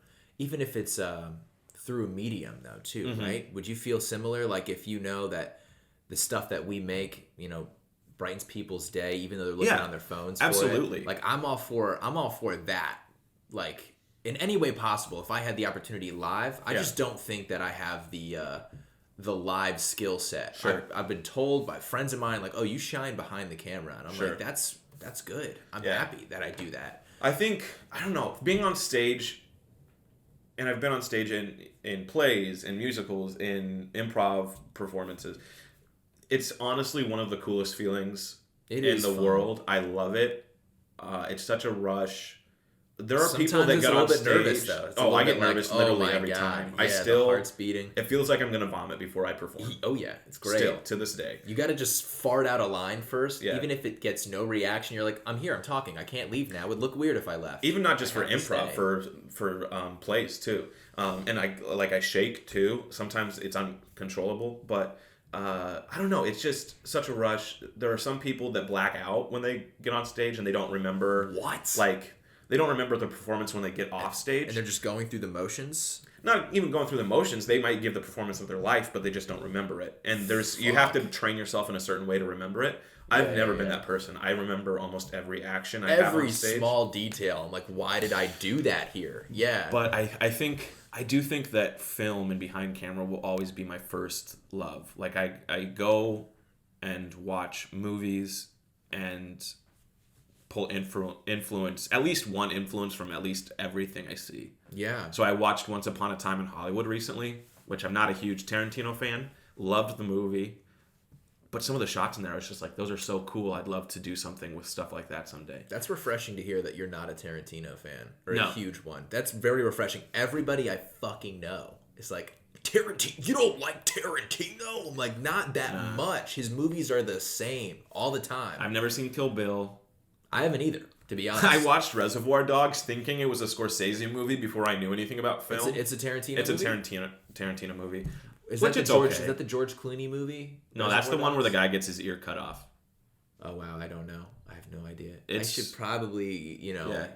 a medium though too, right? Would you feel similar? Like, if you know that the stuff that we make, you know, brightens people's day, even though they're looking on their phones. Absolutely. For it. Like, I'm all for that. Like, in any way possible. If I had the opportunity live, I just don't think that I have the live skill set. Sure. I've been told by friends of mine, like, oh, you shine behind the camera, and I'm like, that's good. I'm happy that I do that. I think, I don't know, being on stage, and I've been on stage in plays, in musicals, in improv performances. It's honestly one of the coolest feelings in the world. I love it. It's such a rush. There are people that get on stage. Nervous, though. I get nervous literally every time. Yeah, the heart's beating. It feels like I'm gonna vomit before I perform. Oh yeah, it's great. Still to this day, you got to just fart out a line first, even if it gets no reaction. You're like, I'm here, I'm talking. I can't leave now. It would look weird if I left. Even not just for improv, for plays too. And I shake too. Sometimes it's uncontrollable, but. I don't know. It's just such a rush. There are some people that black out when they get on stage and they don't remember they don't remember the performance when they get off stage. And they're just going through the motions. Not even going through the motions. They might give the performance of their life, but they just don't remember it. And you have to train yourself in a certain way to remember it. I've never been that person. I remember almost every action I have on stage. Every small detail. I'm like, why did I do that here? Yeah. But I do think that film and behind camera will always be my first love. Like, I go and watch movies and pull influence, at least one influence from at least everything I see. Yeah. So I watched Once Upon a Time in Hollywood recently, which I'm not a huge Tarantino fan. Loved the movie. But some of the shots in there, it's just like, those are so cool. I'd love to do something with stuff like that someday. That's refreshing to hear that you're not a Tarantino fan or No. a huge one. That's very refreshing. Everybody I fucking know is like, Tarantino, you don't like Tarantino? I'm like, not that much. His movies are the same all the time. I've never seen Kill Bill. I haven't either, to be honest. I watched Reservoir Dogs thinking it was a Scorsese movie before I knew anything about film. It's a Tarantino It's movie? a Tarantino movie. Is Which that it's George, okay. Is that the George Clooney movie? No, that's the one where the guy gets his ear cut off. Oh, wow. I don't know. I have no idea. I It's- should probably,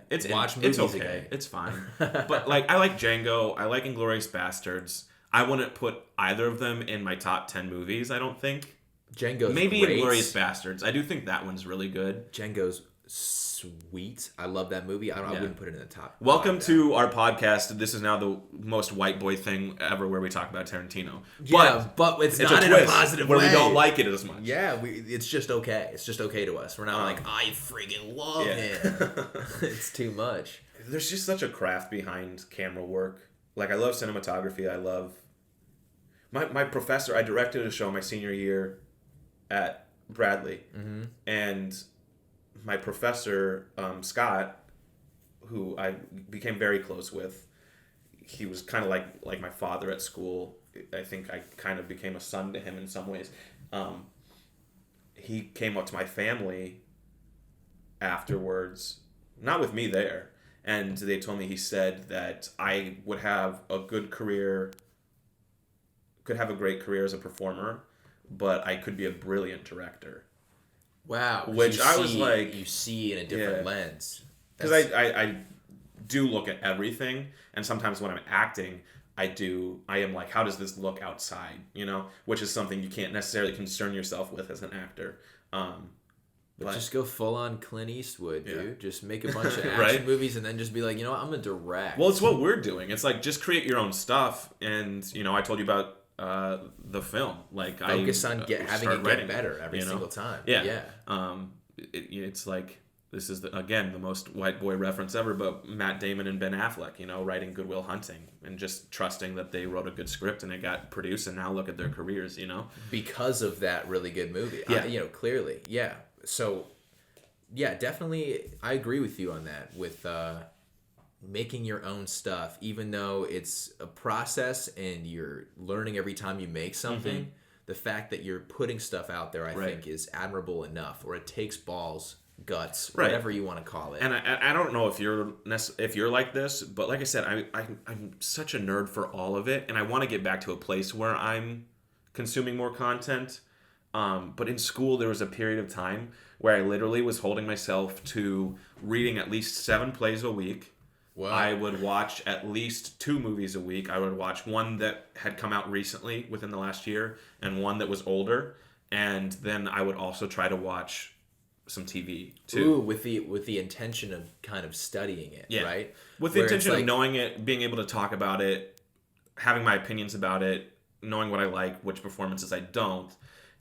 It's watch movies It's okay. again. It's fine. But like, I like Django. I like Inglourious Bastards. I wouldn't put either of them in my top 10 movies, I don't think. Django's Maybe great. Inglourious Bastards. I do think that one's really good. Django's sweet. I love that movie. I wouldn't put it in the top. Welcome to our podcast. This is now the most white boy thing ever where we talk about Tarantino. But it's not a in a twist positive where way. we don't like it as much. Yeah, it's just okay. It's just okay to us. We're not like, I friggin' love him. It's too much. There's just such a craft behind camera work. Like, I love cinematography. I love... My professor, I directed a show my senior year at Bradley. Mm-hmm. And my professor, Scott, who I became very close with, he was kind of like my father at school. I think I kind of became a son to him in some ways. He came up to my family afterwards, not with me there, and they told me, he said that I would have a good career, could have a great career as a performer, but I could be a brilliant director. Wow. Which I was like... You see in a different lens. Because I do look at everything, and sometimes when I'm acting, I am like, how does this look outside? Which is something you can't necessarily concern yourself with as an actor. But just go full on Clint Eastwood, dude. Yeah. Just make a bunch of action Right? movies and then just be like, I'm gonna direct. Well, it's what we're doing. It's like, just create your own stuff. And, I told you about the film. Like, focus on having it get better every single time. Yeah. It's like, this is again the most white boy reference ever, but Matt Damon and Ben Affleck, writing Good Will Hunting and just trusting that they wrote a good script and it got produced, and now look at their careers, because of that really good movie. Yeah. Clearly, yeah. So, yeah, definitely, I agree with you on that. With making your own stuff, even though it's a process and you're learning every time you make something. Mm-hmm. The fact that you're putting stuff out there, I think, is admirable enough, or it takes balls, guts, whatever you want to call it. And I don't know if you're like this, but like I said, I'm such a nerd for all of it, and I want to get back to a place where I'm consuming more content. But in school, there was a period of time where I literally was holding myself to reading at least 7 plays a week. Wow. I would watch at least 2 movies a week. I would watch one that had come out recently within the last year and one that was older. And then I would also try to watch some TV too. Ooh, with the intention of kind of studying it, right? With the intention of knowing it, being able to talk about it, having my opinions about it, knowing what I like, which performances I don't.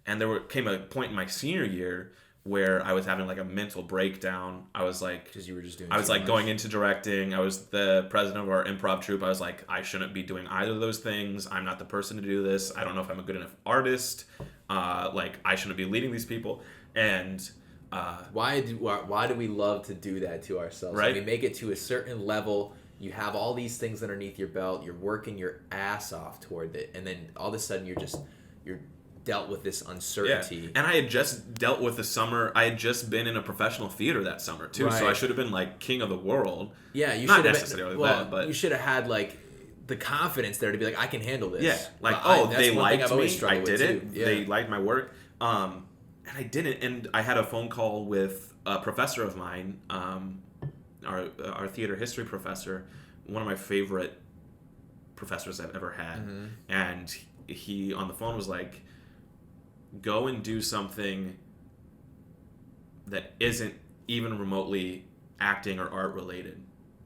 And came a point in my senior year where I was having like a mental breakdown. I was like, because you were just doing. I was like going into directing. I was the president of our improv troupe. I was like, I shouldn't be doing either of those things. I'm not the person to do this. I don't know if I'm a good enough artist. Like, I shouldn't be leading these people. And why do we love to do that to ourselves? Right? We make it to a certain level. You have all these things underneath your belt. You're working your ass off toward it, and then all of a sudden you're dealt with this uncertainty. Yeah. And I had just dealt with the summer. I had just been in a professional theater that summer too, so I should have been like king of the world. Yeah, you not should necessarily have that, but you should have had like the confidence there to be like, I can handle this. Yeah, like they liked me. I did it. Yeah. They liked my work. And I didn't. And I had a phone call with a professor of mine, our theater history professor, one of my favorite professors I've ever had, and he on the phone was like, go and do something that isn't even remotely acting or art related.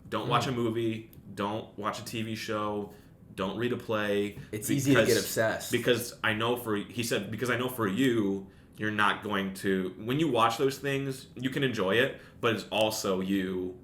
Don't watch a movie. Don't watch a TV show. Don't read a play. It's easy to get obsessed. Because I know for you, you're not going to... When you watch those things, you can enjoy it, but it's also you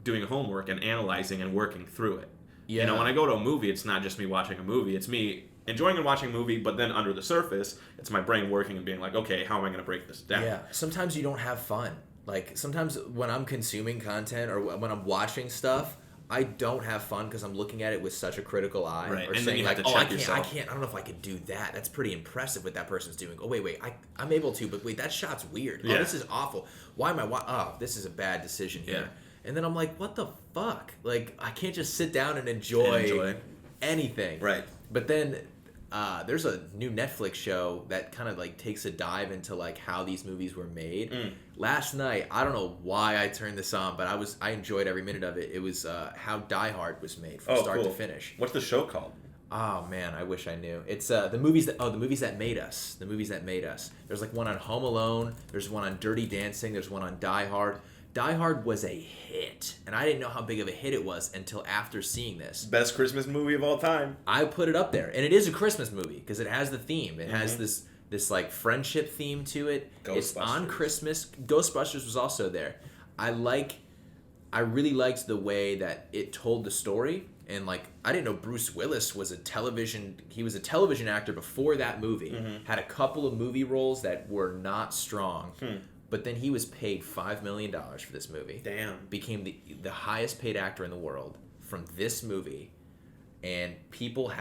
doing homework and analyzing and working through it. Yeah. When I go to a movie, it's not just me watching a movie. It's me enjoying and watching a movie, but then under the surface, it's my brain working and being like, okay, how am I going to break this down? Yeah. Sometimes you don't have fun. Like, sometimes when I'm consuming content or when I'm watching stuff, I don't have fun because I'm looking at it with such a critical eye. Right. Or And then saying you have like, to oh, check I yourself. don't know if I could do that. That's pretty impressive what that person's doing. Oh, wait, I'm able to, but wait, that shot's weird. Yeah. Oh, this is awful. Why am I, oh, this is a bad decision here. Yeah. And then I'm like, what the fuck? Like, I can't just sit down and enjoy anything. Right. But then there's a new Netflix show that kind of like takes a dive into like how these movies were made. Last night, I don't know why I turned this on, but I enjoyed every minute of it. It was how Die Hard was made from start to finish. What's the show called? Oh man, I wish I knew. It's the movies that made us. The movies that made us. There's like one on Home Alone. There's one on Dirty Dancing. There's one on Die Hard. Die Hard was a hit, and I didn't know how big of a hit it was until after seeing this. Best Christmas movie of all time. I put it up there, and it is a Christmas movie because it has the theme. It has this like friendship theme to it. It's on Christmas. Ghostbusters was also there. I really liked the way that it told the story, and like I didn't know Bruce Willis was a television actor before that movie. Had a couple of movie roles that were not strong. But then he was paid $5 million for this movie. Damn. Became the highest paid actor in the world from this movie. And people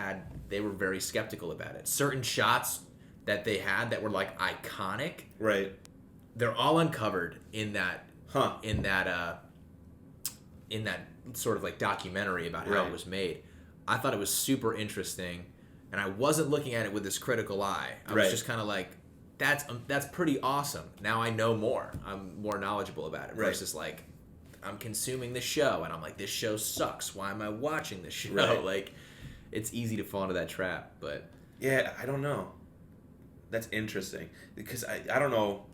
they were very skeptical about it. Certain shots that they had that were like iconic. Right. They're all uncovered in that sort of like documentary about how it was made. I thought it was super interesting. And I wasn't looking at it with this critical eye. I was just kind of like, that's pretty awesome. Now I know more. I'm more knowledgeable about it. Versus like, I'm consuming the show and I'm like, this show sucks. Why am I watching this show? Right. Like, it's easy to fall into that trap. But yeah, I don't know. That's interesting because I don't know.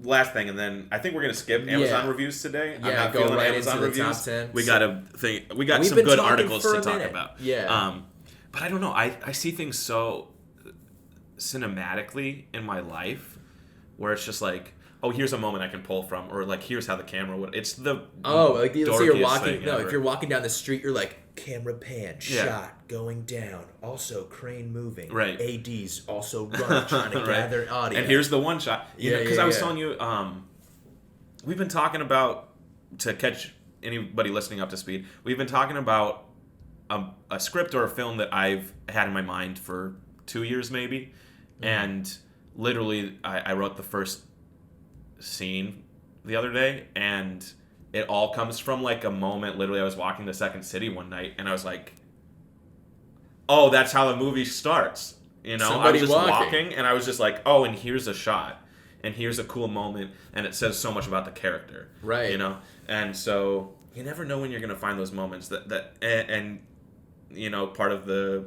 Last thing, and then I think we're gonna skip Amazon reviews today. Yeah, I'm not go feeling right Amazon into the reviews. top 10. We got We've some been good talking articles for to a talk minute. about. Yeah. But I don't know. I see things so cinematically in my life where it's just like, oh, here's a moment I can pull from, or like here's how the camera would. It's the like let's say you're walking. thing No, ever. if you're walking down the street, you're like camera pan, shot going down, also crane moving. Right. ADs also running, trying to gather audio. And here's the one shot. Because I was telling you, we've been talking about, to catch anybody listening up to speed, we've been talking about a script or a film that I've had in my mind for 2 years maybe, and literally I wrote the first scene the other day, and it all comes from like a moment. Literally, I was walking to Second City one night, and I was like, oh, that's how the movie starts. You know, I was just walking, and I was just like, oh, and here's a shot, and here's a cool moment, and it says so much about the character. Right. You know? And so you never know when you're going to find those moments and you know, part of the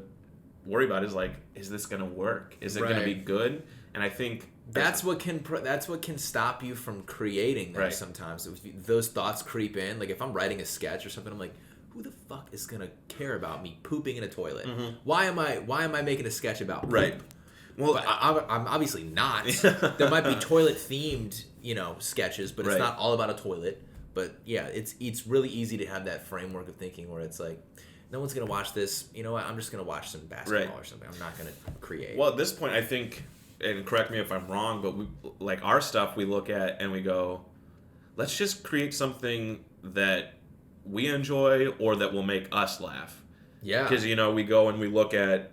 worry about is like, is this going to work? Is it going to be good? And I think that's what can stop you from creating them sometimes. Those thoughts creep in. Like if I'm writing a sketch or something, I'm like, who the fuck is gonna care about me pooping in a toilet? Why am I making a sketch about poop? Right. Well, but I'm obviously not. There might be toilet themed, sketches, but it's not all about a toilet. But yeah, it's really easy to have that framework of thinking where it's like, no one's gonna watch this. You know what? I'm just gonna watch some basketball or something. I'm not gonna create. Well, at this point, I think, and correct me if I'm wrong, but we, like our stuff, we look at and we go, let's just create something that we enjoy or that will make us laugh. Yeah. Because we go and we look at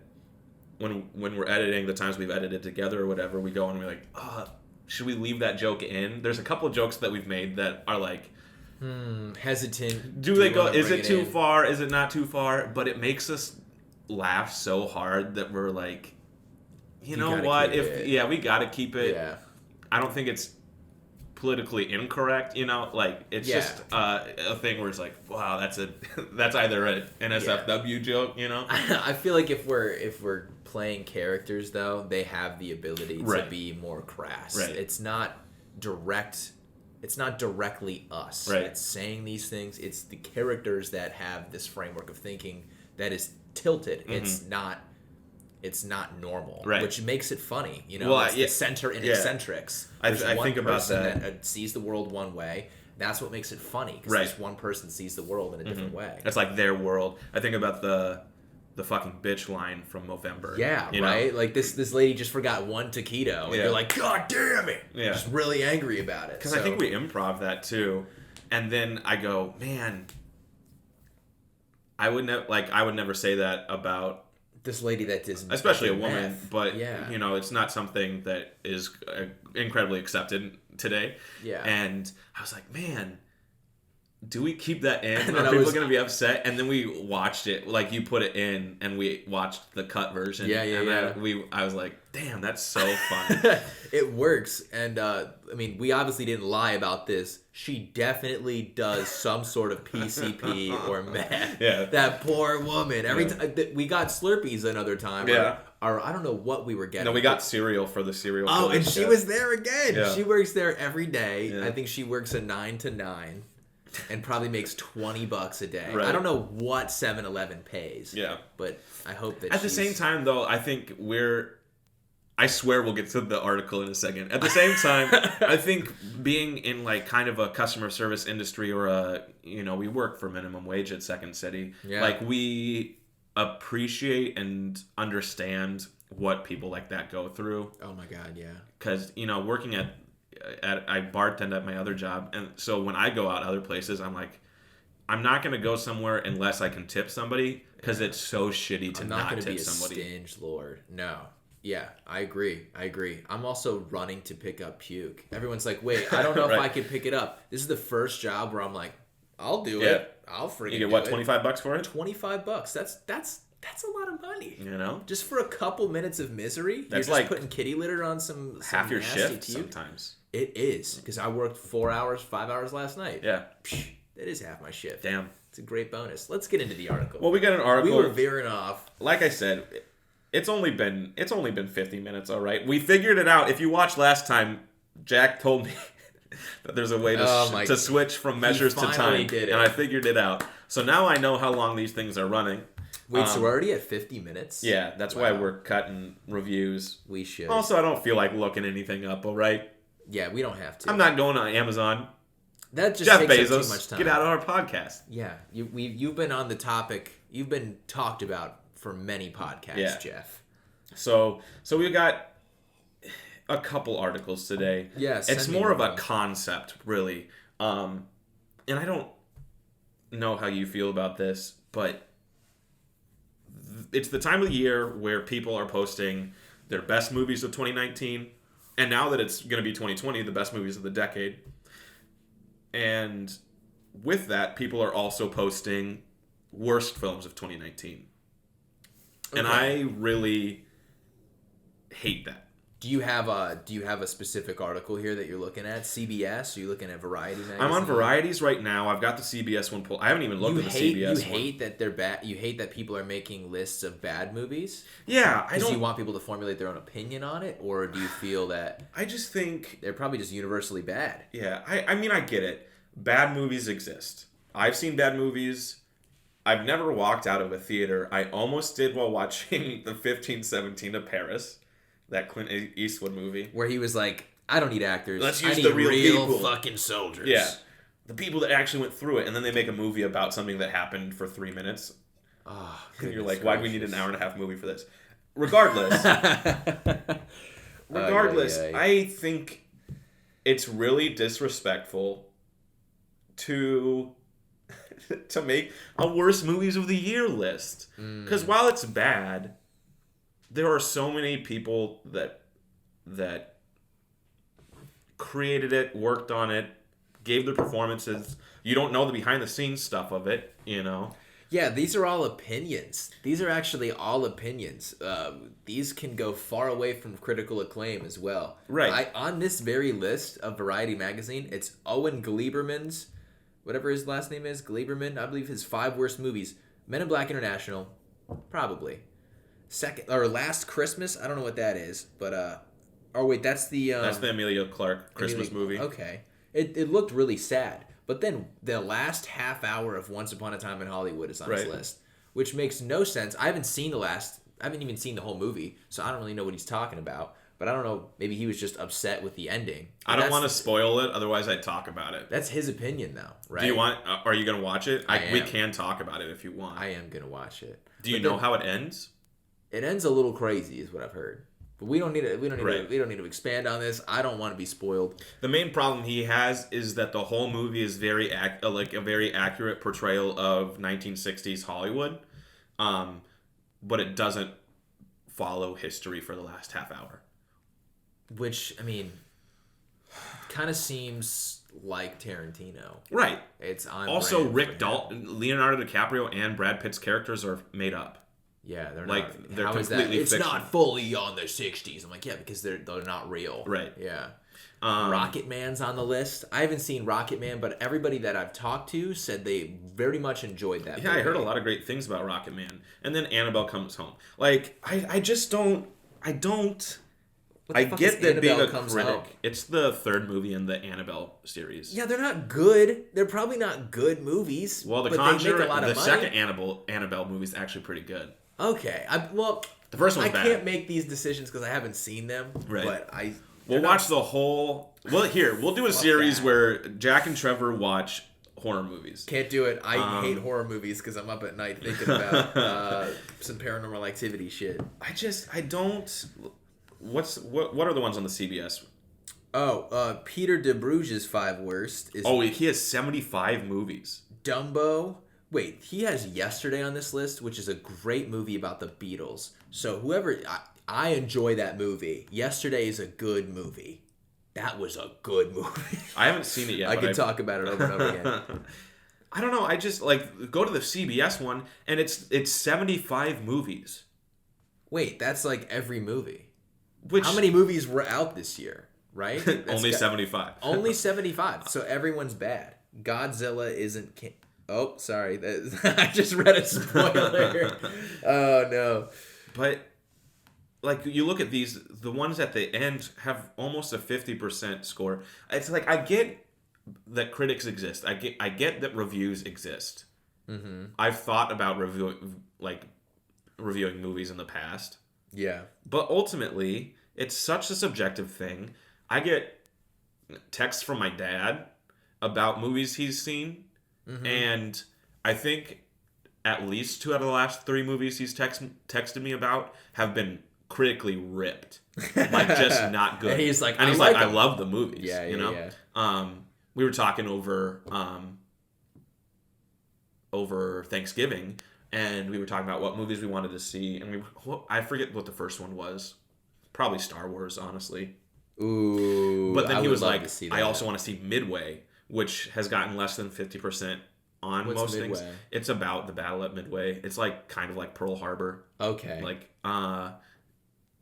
when we're editing, the times we've edited together or whatever, we go and we're like, should we leave that joke in? There's a couple of jokes that we've made that are like, hesitant. Do they go? Is it too far? Is it not too far? But it makes us laugh so hard that we're like, you know what? We gotta keep it. Yeah. I don't think it's politically incorrect. Like it's just a thing where it's like, wow, that's either an NSFW joke. I feel like if we're playing characters though, they have the ability to be more crass. Right. It's not direct. It's not directly us. Right. It's saying these things. It's the characters that have this framework of thinking that is tilted. Mm-hmm. It's not normal, right. Which makes it funny. Well, it's the center and eccentrics. I think about that sees the world one way. That's what makes it funny because this one person sees the world in a different way. It's like their world. I think about the fucking bitch line from Movember. Yeah, you right? know? Like this lady just forgot one taquito, and you're like, God damn it! Yeah. Just really angry about it. Because I think we improv that too. And then I go, man, I would never say that about this lady that does, especially a woman, meth. but you know, it's not something that is incredibly accepted today. Yeah. And I was like, man, do we keep that in? Are people going to be upset? And then we watched it, like you put it in, and we watched the cut version. Yeah. I was like, damn, that's so fun. It works. And I mean, we obviously didn't lie about this. She definitely does some sort of PCP or meth. Yeah. That poor woman. Every time we got Slurpees another time. Yeah. Or I don't know what we were getting. No, we got cereal for the cereal. Oh, and she was there again. Yeah. She works there every day. Yeah. I think she works a 9 to 9. And probably makes $20 a day. Right. I don't know what 7-Eleven pays. Yeah. But I hope that at the same time, though, I think I swear we'll get to the article in a second. At the same time, I think being in like kind of a customer service industry or we work for minimum wage at Second City. Yeah. Like we appreciate and understand what people like that go through. Oh my God, yeah. Because, working I bartend at my other job, and so when I go out other places, I'm like, I'm not gonna go somewhere unless I can tip somebody because it's so shitty to not gonna tip be somebody. Stinge lord. No. Yeah, I agree. I'm also running to pick up puke. Everyone's like, wait, I don't know Right. if I can pick it up. This is the first job where I'm like, I'll do Yeah. it. I'll freaking You get what, do it. $25 for it? $25. That's a lot of money. Just for a couple minutes of misery. That's you're just like putting kitty litter on some half your nasty shift puke. sometimes. It is, because I worked 4 hours, 5 hours last night. Yeah. That is half my shift. Damn. It's a great bonus. Let's get into the article. Well, we got an article. We were veering off. Like I said, it's only been 50 minutes, all right? We figured it out. If you watched last time, Jack told me that there's a way to switch from measures to time. Did it. And I figured it out. So now I know how long these things are running. Wait, so we're already at 50 minutes? Yeah, that's why we're cutting reviews. We should. Also, I don't feel like looking anything up, all right? Yeah, we don't have to. I'm not going on Amazon. That just Jeff takes up Bezos, too much time. get out of our podcast. Yeah, you've been on the topic. You've been talked about for many podcasts, Jeff. So we got a couple articles today. Yeah, it's more of a concept, really. And I don't know how you feel about this, but it's the time of the year where people are posting their best movies of 2019, and now that it's going to be 2020, the best movies of the decade. And with that, people are also posting worst films of 2019. Okay. And I really hate that. Do you have a specific article here that you're looking at? CBS? Are you looking at Variety magazine? I'm on Varieties right now. I've got the CBS one pulled. I haven't even looked at the CBS one. You hate that they're bad. You hate that people are making lists of bad movies? Yeah, I don't. Do you want people to formulate their own opinion on it, or do you feel that I just think they're probably just universally bad? Yeah, I mean, I get it. Bad movies exist. I've seen bad movies. I've never walked out of a theater. I almost did while watching the 1517 of Paris. That Clint Eastwood movie. Where he was like, I don't need actors. Let's use I need the real people. Fucking soldiers. Yeah. The people that actually went through it. And then they make a movie about something that happened for 3 minutes. Oh, and you're like, why do we need an hour and a half movie for this? Regardless. I think it's really disrespectful to make a worst movies of the year list. Because while it's bad, there are so many people that created it, worked on it, gave their performances. You don't know the behind the scenes stuff of it, Yeah, these are all opinions. These are actually all opinions. These can go far away from critical acclaim as well. Right. On this very list of Variety magazine, it's Owen Gleiberman's, whatever his last name is, Gleiberman, I believe his 5 worst movies. Men in Black International, probably. Second or Last Christmas, I don't know what that is, but that's the Emilia Clarke Christmas movie. Okay, it looked really sad, but then the last half hour of Once Upon a Time in Hollywood is on his list, which makes no sense. I haven't even seen the whole movie, so I don't really know what he's talking about. But I don't know. Maybe he was just upset with the ending. I don't want to spoil it. Otherwise, I'd talk about it. That's his opinion, though, right? Do you want? Are you gonna watch it? I am. We can talk about it if you want. I am gonna watch it. Do you know how it ends? It ends a little crazy, is what I've heard. But we don't need to. We don't need to expand on this. I don't want to be spoiled. The main problem he has is that the whole movie is very like a very accurate portrayal of 1960s Hollywood, but it doesn't follow history for the last half hour. Which, I mean, kind of seems like Tarantino. Right. It's on also Rick Dalton, Leonardo DiCaprio, and Brad Pitt's characters are made up. Yeah, they're like not. They're how completely is that? It's fiction. not fully on the 60s. I'm like, yeah, because they're not real. Right. Yeah. Rocket Man's on the list. I haven't seen Rocket Man, but everybody that I've talked to said they very much enjoyed that. Yeah, movie. I heard a lot of great things about Rocket Man. And then Annabelle Comes Home. Like, I just don't. I get that being a critic. It's the third movie in the Annabelle series. Yeah, they're not good. They're probably not good movies. Well, The Conjuring, the second Annabelle movie is actually pretty good. Okay, the first one's bad. I can't make these decisions because I haven't seen them. Right. But we'll watch the whole. Well, here we'll do a series where Jack and Trevor watch horror movies. Can't do it. I hate horror movies because I'm up at night thinking about some Paranormal Activity shit. I don't. What are the ones on the CBS? Oh, Peter DeBruge's 5 worst is. Oh, he has 75 movies. Dumbo. Wait, he has Yesterday on this list, which is a great movie about the Beatles. So whoever, I enjoy that movie. Yesterday is a good movie. That was a good movie. I haven't seen it yet. I can talk about it over and over again. I don't know. I just go to the CBS one, and it's 75 movies. Wait, that's like every movie. How many movies were out this year? Right? Only 75. Only 75. So everyone's bad. Godzilla isn't. Oh, sorry. I just read a spoiler. Oh, no. But, you look at these, the ones at the end have almost a 50% score. It's like, I get that critics exist. I get that reviews exist. Mm-hmm. I've thought about reviewing movies in the past. Yeah. But ultimately, it's such a subjective thing. I get texts from my dad about movies he's seen. Mm-hmm. And I think at least 2 out of the last 3 movies he's texted me about have been critically ripped, just not good. And he's like, I love the movies. Yeah, you know. Yeah. We were talking over Thanksgiving, and we were talking about what movies we wanted to see, and I forget what the first one was. Probably Star Wars, honestly. Ooh. But then he was like, I also want to see Midway, which has gotten less than 50% on most things. It's about the battle at Midway. It's kind of like Pearl Harbor. Okay.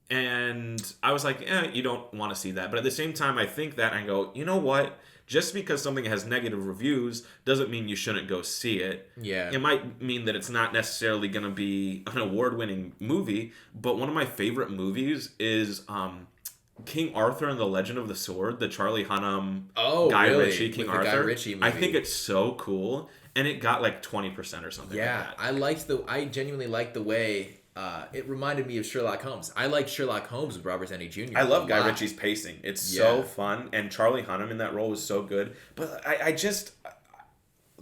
And I was like, you don't want to see that. But at the same time, I think that I go, you know what? Just because something has negative reviews doesn't mean you shouldn't go see it. Yeah. It might mean that it's not necessarily going to be an award-winning movie, but one of my favorite movies is King Arthur and the Legend of the Sword, the Charlie Hunnam, Guy Ritchie, King Arthur. Guy Ritchie movie. I think it's so cool, and it got 20% or something. Yeah, like that. I genuinely liked the way it reminded me of Sherlock Holmes. I like Sherlock Holmes with Robert Downey Jr. I love Guy Ritchie's pacing. It's so fun, and Charlie Hunnam in that role was so good. But I just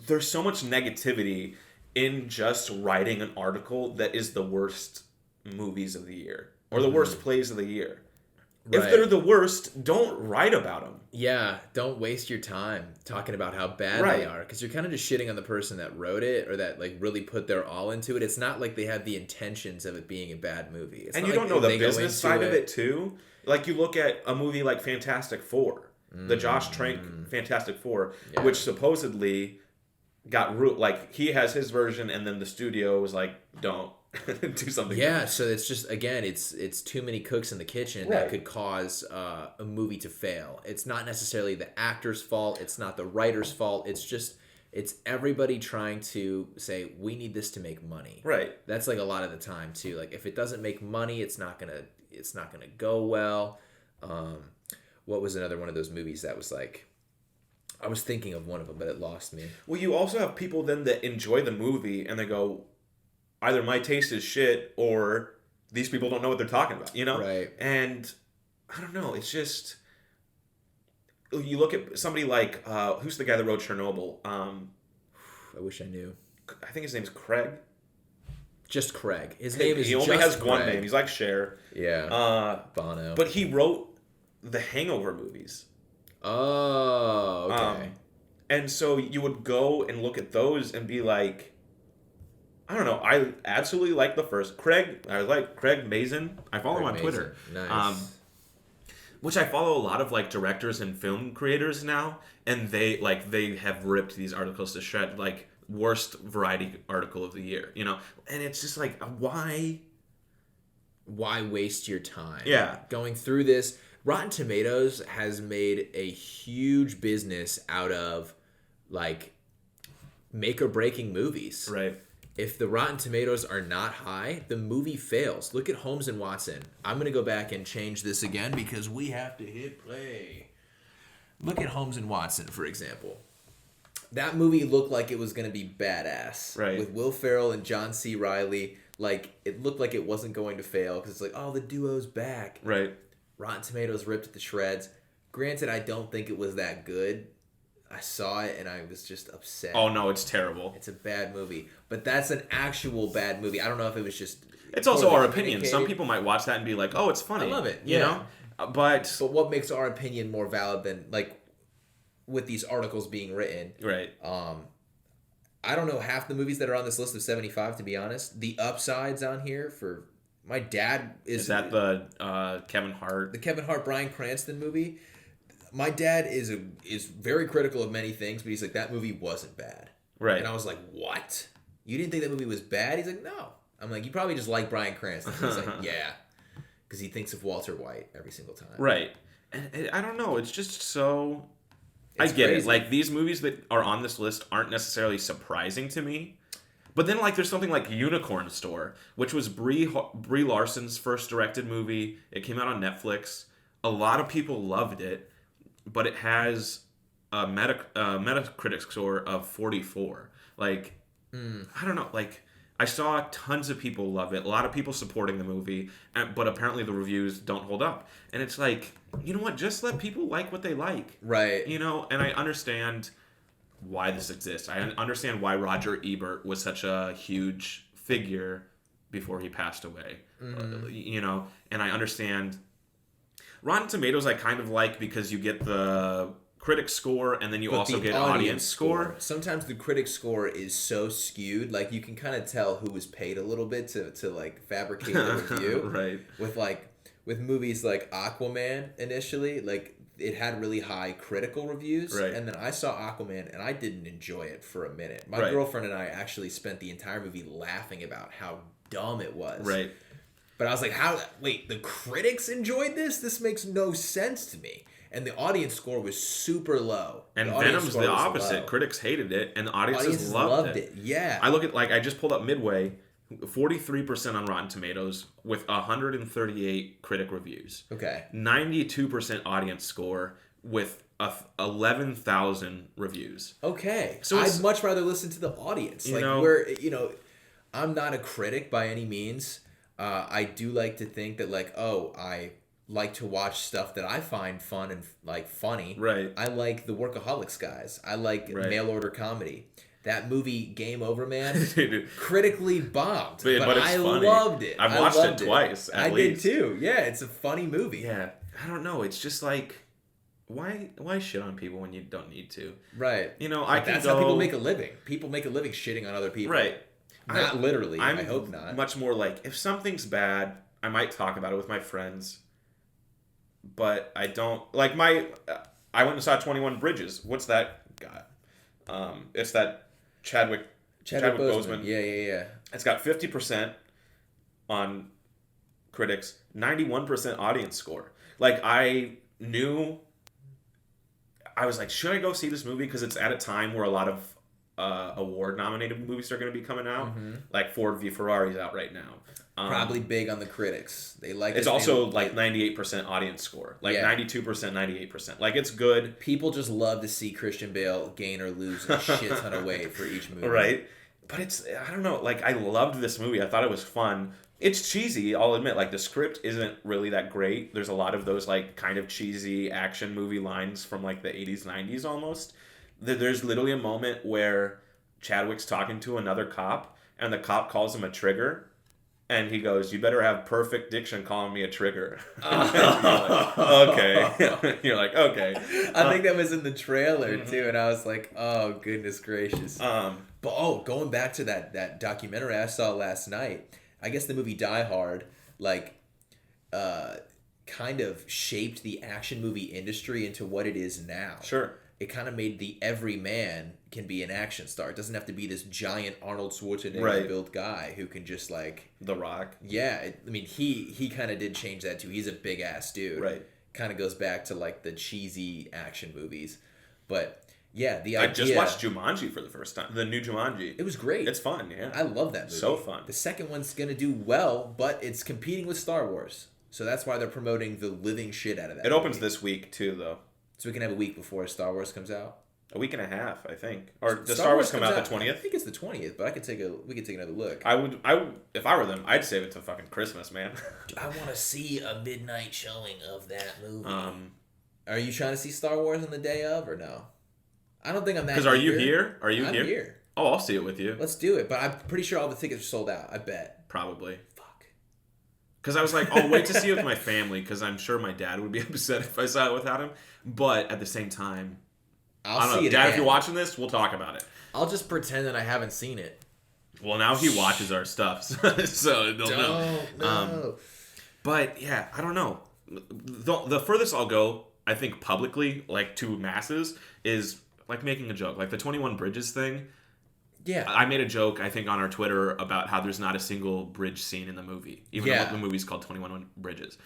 there's so much negativity in just writing an article that is the worst movies of the year or the worst plays of the year. Right. If they're the worst, don't write about them. Yeah, don't waste your time talking about how bad they are, because you're kind of just shitting on the person that wrote it or that really put their all into it. It's not like they have the intentions of it being a bad movie. And you don't know the business side of it too. You look at a movie like Fantastic Four, the Josh Trank Fantastic Four, which supposedly got he has his version, and then the studio was like, don't. Do something. Yeah, so it's just it's too many cooks in the kitchen that could cause a movie to fail. It's not necessarily the actor's fault. It's not the writer's fault. It's everybody trying to say we need this to make money. Right. That's a lot of the time too. If it doesn't make money, it's not gonna go well. What was another one of those movies that was I was thinking of one of them, but it lost me. Well, you also have people then that enjoy the movie and they go, either my taste is shit or these people don't know what they're talking about, you know? Right. And I don't know. It's just you look at somebody like who's the guy that wrote Chernobyl? I wish I knew. I think his name's Craig. Just Craig. His name is. He only just has Craig. one name. He's like Cher. Yeah. Bono. But he wrote the Hangover movies. Oh, okay. And so you would go and look at those and be like, I don't know. I absolutely like the first. I like Craig Mazin. I follow him on Twitter. Nice. Which I follow a lot of like directors and film creators now, and they have ripped these articles to shred, like worst variety article of the year, you know? And it's just like, why waste your time? Yeah. Going through this. Rotten Tomatoes has made a huge business out of like make or breaking movies. Right. If the Rotten Tomatoes are not high, the movie fails. Look at Holmes and Watson. I'm going to go back and change this again because we have to hit play. Look at Holmes and Watson, for example. That movie looked like it was going to be badass. Right. With Will Ferrell and John C. Reilly. Like, it looked like it wasn't going to fail because it's like, oh, the duo's back. Right. Rotten Tomatoes ripped it to shreds. Granted, I don't think it was that good. I saw it and I was just upset. Oh, no, it's terrible. It's a bad movie. But that's an actual bad movie. I don't know if it was just... It's also our opinion. Some people might watch that and be like, oh, it's funny. I love it. You know? But what makes our opinion more valid than, like, with these articles being written? Right. I don't know half the movies that are on this list of 75, to be honest. The Upside's on here for... My dad is... Is that the Kevin Hart? The Kevin Hart, Bryan Cranston movie. My dad is very critical of many things, but he's like, that movie wasn't bad. Right. And I was like, what? You didn't think that movie was bad? He's like, no. I'm like, you probably just like Bryan Cranston. He's like, yeah. Because he thinks of Walter White every single time. Right. And I don't know. It's just so... I get crazy. it. Like, these movies that are on this list aren't necessarily surprising to me. But then, like, there's something like Unicorn Store, which was Brie Larson's first directed movie. It came out on Netflix. A lot of people loved it, but it has a Metacritic score of 44. Like, I don't know. Like, I saw tons of people love it. A lot of people supporting the movie, but apparently the reviews don't hold up. And it's like, you know what? Just let people like what they like. Right. You know, and I understand why this exists. I understand why Roger Ebert was such a huge figure before he passed away. You know, and I understand Rotten Tomatoes I kind of like because you get the critic score and then you also get audience score. Sometimes the critic score is so skewed, like you can kind of tell who was paid a little bit to like fabricate the review. Right. With movies like Aquaman initially, like it had really high critical reviews, right. And then I saw Aquaman and I didn't enjoy it for a minute. My right. girlfriend and I actually spent the entire movie laughing about how dumb it was. Right. But I was like, wait, the critics enjoyed this? This makes no sense to me. And the audience score was super low. And Venom's the opposite. Critics hated it, and the audiences loved it. Yeah. I look at, like, I just pulled up Midway, 43% on Rotten Tomatoes with 138 critic reviews. Okay. 92% audience score with 11,000 reviews. Okay. So I'd much rather listen to the audience. I'm not a critic by any means. I do like to think that, like, I like to watch stuff that I find fun and like funny. Right. I like the Workaholics guys. I like mail order comedy. That movie Game Over Man critically bombed, but I funny. Loved it. I've watched it twice. I did too. Yeah, it's a funny movie. Yeah, I don't know. It's just like, why shit on people when you don't need to? Right. You know, that's how people make a living. People make a living shitting on other people. Right. Not literally. I hope not. Much more like, if something's bad, I might talk about it with my friends. But I don't like I went and saw 21 Bridges. What's that got? It's that Chadwick Boseman. Yeah. It's got 50% on critics, 91% audience score. Like, I was like, should I go see this movie? Because it's at a time where a lot of award-nominated movies are going to be coming out. Mm-hmm. Like Ford v Ferrari's out right now. Probably big on the critics. They like. It's also like 98% audience score, like 92%, 98%. Like, it's good. People just love to see Christian Bale gain or lose a shit ton of weight for each movie. Right, but I don't know. Like, I loved this movie. I thought it was fun, It's cheesy, I'll admit. Like, the script isn't really that great. There's a lot of those, like, kind of cheesy action movie lines from, like, the 80s, 90s almost. There's literally a moment where Chadwick's talking to another cop, and the cop calls him a trigger, and he goes, "You better have perfect diction calling me a trigger." Okay. You're like, okay. I think that was in the trailer, too, and I was like, oh, goodness gracious. But, going back to that documentary I saw last night, I guess the movie Die Hard, like, kind of shaped the action movie industry into what it is now. Sure. It kind of made the everyman can be an action star. It doesn't have to be this giant Arnold Schwarzenegger built guy who can just, like... The Rock. Yeah. I mean, he kind of did change that, too. He's a big-ass dude. Right. Kind of goes back to, like, the cheesy action movies. But... Yeah, the idea... I just watched Jumanji for the first time. The new Jumanji. It was great. It's fun, yeah. I love that movie. So fun. The second one's going to do well, but it's competing with Star Wars. So that's why they're promoting the living shit out of that It opens movie. this week, too, though. So we can have a week before Star Wars comes out? A week and a half, I think. Or does Star Wars come out the 20th? I think it's the 20th, but we could take another look. I would, if I were them, I'd save it to fucking Christmas, man. I want to see a midnight showing of that movie. Are you trying to see Star Wars on the day of, or no? I don't think I'm that. Because are you here? Are you I'm here? Oh, I'll see it with you. Let's do it. But I'm pretty sure all the tickets are sold out. I bet. Probably. Fuck. Because I was like, I'll wait to see it with my family, because I'm sure my dad would be upset if I saw it without him. But at the same time, I don't know. Dad, if you're watching this, we'll talk about it. I'll just pretend that I haven't seen it. Well, now he watches our stuff, so they'll know. No. But yeah, I don't know. The furthest I'll go, I think publicly, like to masses, is like making a joke, like the 21 Bridges thing. Yeah. I made a joke, I think, on our Twitter about how there's not a single bridge scene in the movie, even though the movie's called 21 Bridges.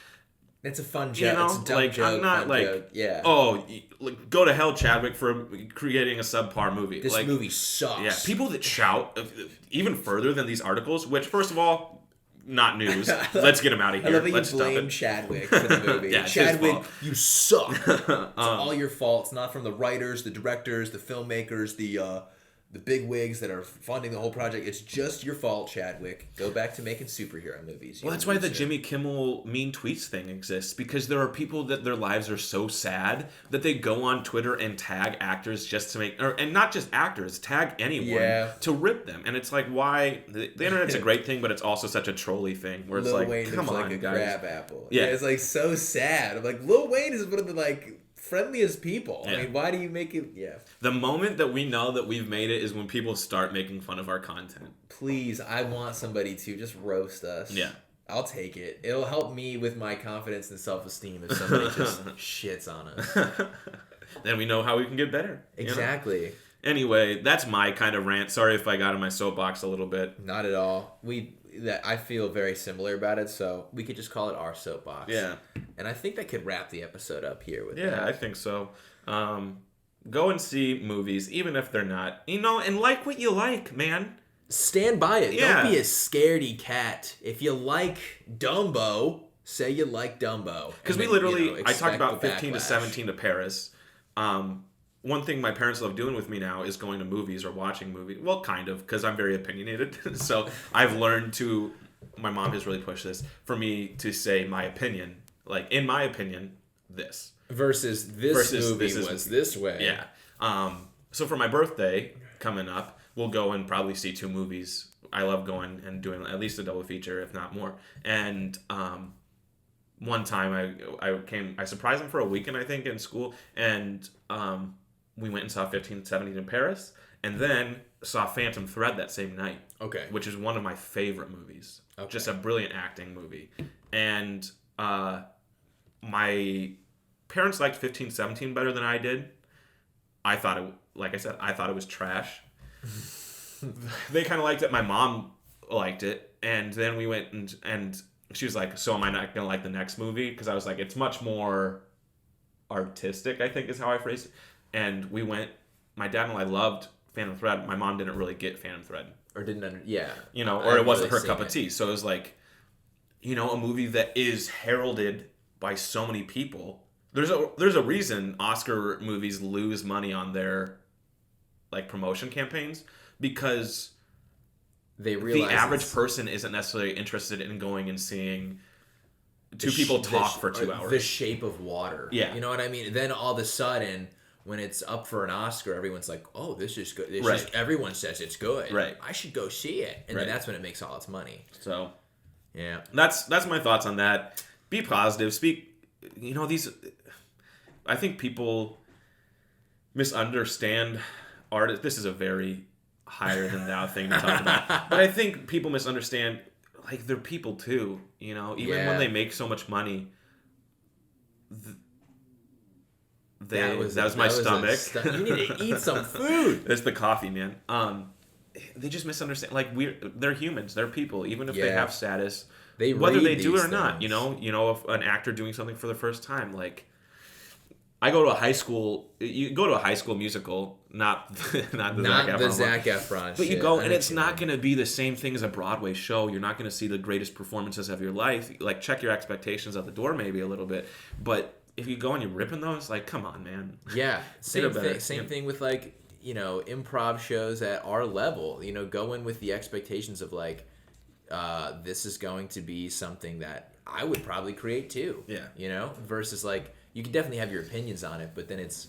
It's a fun joke. You know, it's a dumb like joke, I'm not like, joke. Yeah. Oh, like, go to hell, Chadwick, for creating a subpar movie. This like, movie sucks. Yeah, people that shout even further than these articles, which first of all, not news. Let's get him out of here. I love that Let's you stop blame it. Chadwick for the movie. Yeah, it's his Chadwick, fault. you suck. It's all your fault. It's not from the writers, the directors, the filmmakers, the big wigs that are funding the whole project. It's just your fault, Chadwick. Go back to making superhero movies. Well, that's why the Jimmy Kimmel mean tweets thing exists, because there are people that their lives are so sad that they go on Twitter and tag actors just to make, and not just actors, tag anyone to rip them. And it's like, why? The internet's a great thing, but it's also such a trolly thing where it's Lil like, Wayne come looks on, like a guys. crab apple. Yeah. It's like so sad. I'm like, Lil Wayne is one of the like friendliest people. Yeah. I mean, why do you make it? Yeah. The moment that we know that we've made it is when people start making fun of our content. Please, I want somebody to just roast us. Yeah. I'll take it. It'll help me with my confidence and self-esteem if somebody just shits on us. Then we know how we can get better. Exactly. You know? Anyway, that's my kind of rant. Sorry if I got in my soapbox a little bit. Not at all. I feel very similar about it, so we could just call it our soapbox. Yeah. And I think that could wrap the episode up here with that. Yeah, I think so. Go and see movies, even if they're not. You know, and like what you like, man. Stand by it. Yeah. Don't be a scaredy cat. If you like Dumbo, say you like Dumbo. Because we literally, I talked about 15 to 17 to Paris. One thing my parents love doing with me now is going to movies or watching movies. Well, kind of, because I'm very opinionated. So I've learned to, my mom has really pushed this, for me to say my opinion. Like, in my opinion, this. Versus this movie was this way. Yeah. So for my birthday coming up, we'll go and probably see 2 movies. I love going and doing at least a double feature, if not more. And one time I surprised him for a weekend, I think, in school, and we went and saw 1517 in Paris, and then saw Phantom Thread that same night. Okay. Which is one of my favorite movies. Okay. Just a brilliant acting movie. And my parents liked 1517 better than I did. I thought it, like I said, I thought it was trash. They kind of liked it. My mom liked it. And then we went and she was like, so am I not going to like the next movie? Because I was like, it's much more artistic, I think is how I phrased it. And we went, my dad and I loved Phantom Thread. My mom didn't really get Phantom Thread. Or didn't yeah. You know, or it wasn't her cup of tea. So it was like, you know, a movie that is heralded by so many people. There's a reason Oscar movies lose money on their like promotion campaigns, because they realize the average person isn't necessarily interested in going and seeing two people talk for 2 hours. The Shape of Water. Yeah. You know what I mean? Then all of a sudden, when it's up for an Oscar, everyone's like, oh, this is good. Everyone says it's good. Right. I should go see it. And then that's when it makes all its money. So, yeah. That's my thoughts on that. Be positive. Speak, I think people misunderstand art. This is a very higher than thou thing to talk about. But I think people misunderstand, like, they're people too, even when they make so much money. That was my stomach. You need to eat some food. It's the coffee, man. They just misunderstand. Like, they're humans. They're people. Even if they have status, whether they do it or not. If an actor doing something for the first time, like, I go to a high school. You go to a high school musical, not the Zac Efron. But you go, and it's not going to be the same thing as a Broadway show. You're not going to see the greatest performances of your life. Like, check your expectations at the door, maybe a little bit. But if you go and you're ripping those, like, come on, man. Yeah, same thing with, like, improv shows at our level. Go in with the expectations of, like, this is going to be something that I would probably create too. Yeah. Versus, like, you can definitely have your opinions on it, but then it's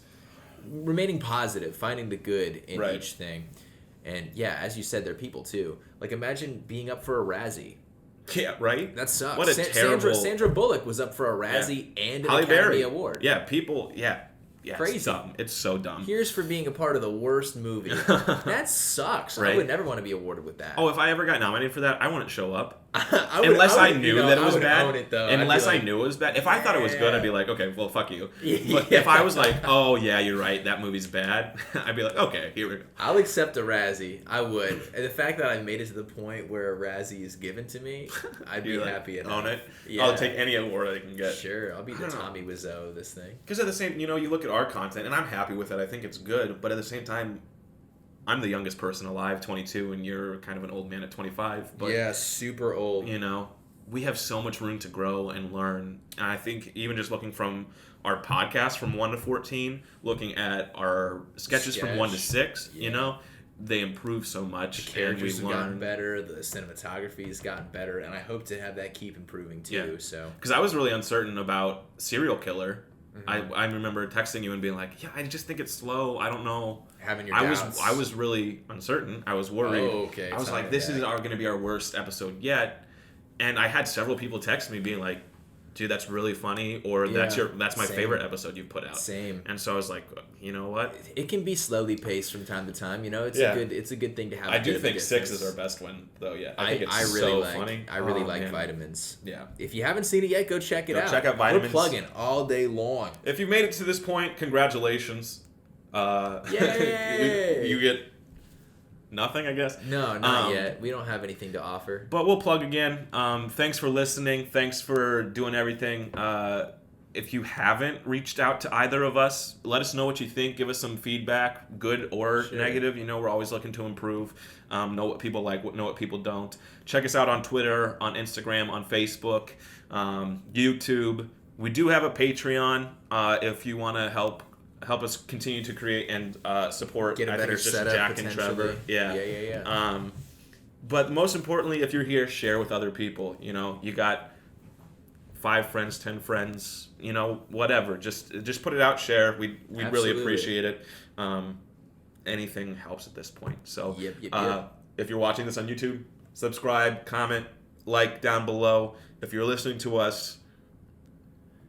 remaining positive, finding the good in each thing. And yeah, as you said, they're people too. Like, imagine being up for a Razzie. Yeah, right? That sucks. What a terrible... Sandra Bullock was up for a Razzie and an Academy Award. Yeah, people... Yeah. Crazy. It's dumb. It's so dumb. Here's for being a part of the worst movie. That sucks. Right? I would never want to be awarded with that. Oh, if I ever got nominated for that, I wouldn't show up. Unless I knew that it was bad. Own it, though. Unless I knew it was bad. If I thought it was good, I'd be like, okay, well, fuck you. But if I was like, oh, yeah, you're right, that movie's bad, I'd be like, okay, here we go. I'll accept a Razzie. I would. And the fact that I made it to the point where a Razzie is given to me, I'd be happy enough. Own it? Yeah. I'll take any award I can get. Sure. I'll be the Tommy Wiseau of this thing. Because at the same, you look at our content, and I'm happy with it. I think it's good. But at the same time, I'm the youngest person alive, 22, and you're kind of an old man at 25. But, yeah, super old. We have so much room to grow and learn. And I think even just looking from our podcast from 1 to 14, looking at our sketches from 1 to 6, they improve so much. The characters have gotten better. The cinematography has gotten better. And I hope to have that keep improving too. Yeah. Because I was really uncertain about Serial Killer. Mm-hmm. I remember texting you and being like, yeah, I just think it's slow. I don't know. Having your doubts. I was really uncertain. I was worried. Oh, okay. I was like, this is going to be our worst episode yet. And I had several people text me being like, dude, that's really funny, or that's my favorite episode you've put out. Same. And so I was like, you know what? It can be slowly paced from time to time. It's a good thing to have. I do think 6 is our best one, though. Yeah, I think it's so funny. I really like Vitamins. Yeah. If you haven't seen it yet, go check it out. Check out Vitamins. We're plugging all day long. If you made it to this point, congratulations. Yay! you get nothing, I guess. No, not yet. We don't have anything to offer. But we'll plug again. Thanks for listening. Thanks for doing everything. If you haven't reached out to either of us, let us know what you think. Give us some feedback, good or negative. We're always looking to improve. Know what people like, know what people don't. Check us out on Twitter, on Instagram, on Facebook, YouTube. We do have a Patreon if you want to help us continue to create and support. Get a better setup, Jack and Trevor. Yeah. But most importantly, if you're here, share with other people. You got 5 friends, 10 friends, whatever. Just put it out, share. We'd really appreciate it. Anything helps at this point. So if you're watching this on YouTube, subscribe, comment, like down below. If you're listening to us,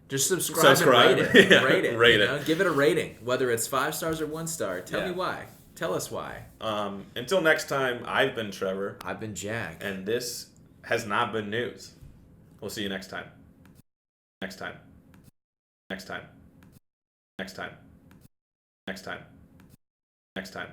just subscribe. And rate it. Rate it. Give it a rating, whether it's 5 stars or 1 star. Tell me why. Tell us why. Until next time, I've been Trevor. I've been Jack. And this has not been news. We'll see you next time. Next time. Next time. Next time. Next time. Next time.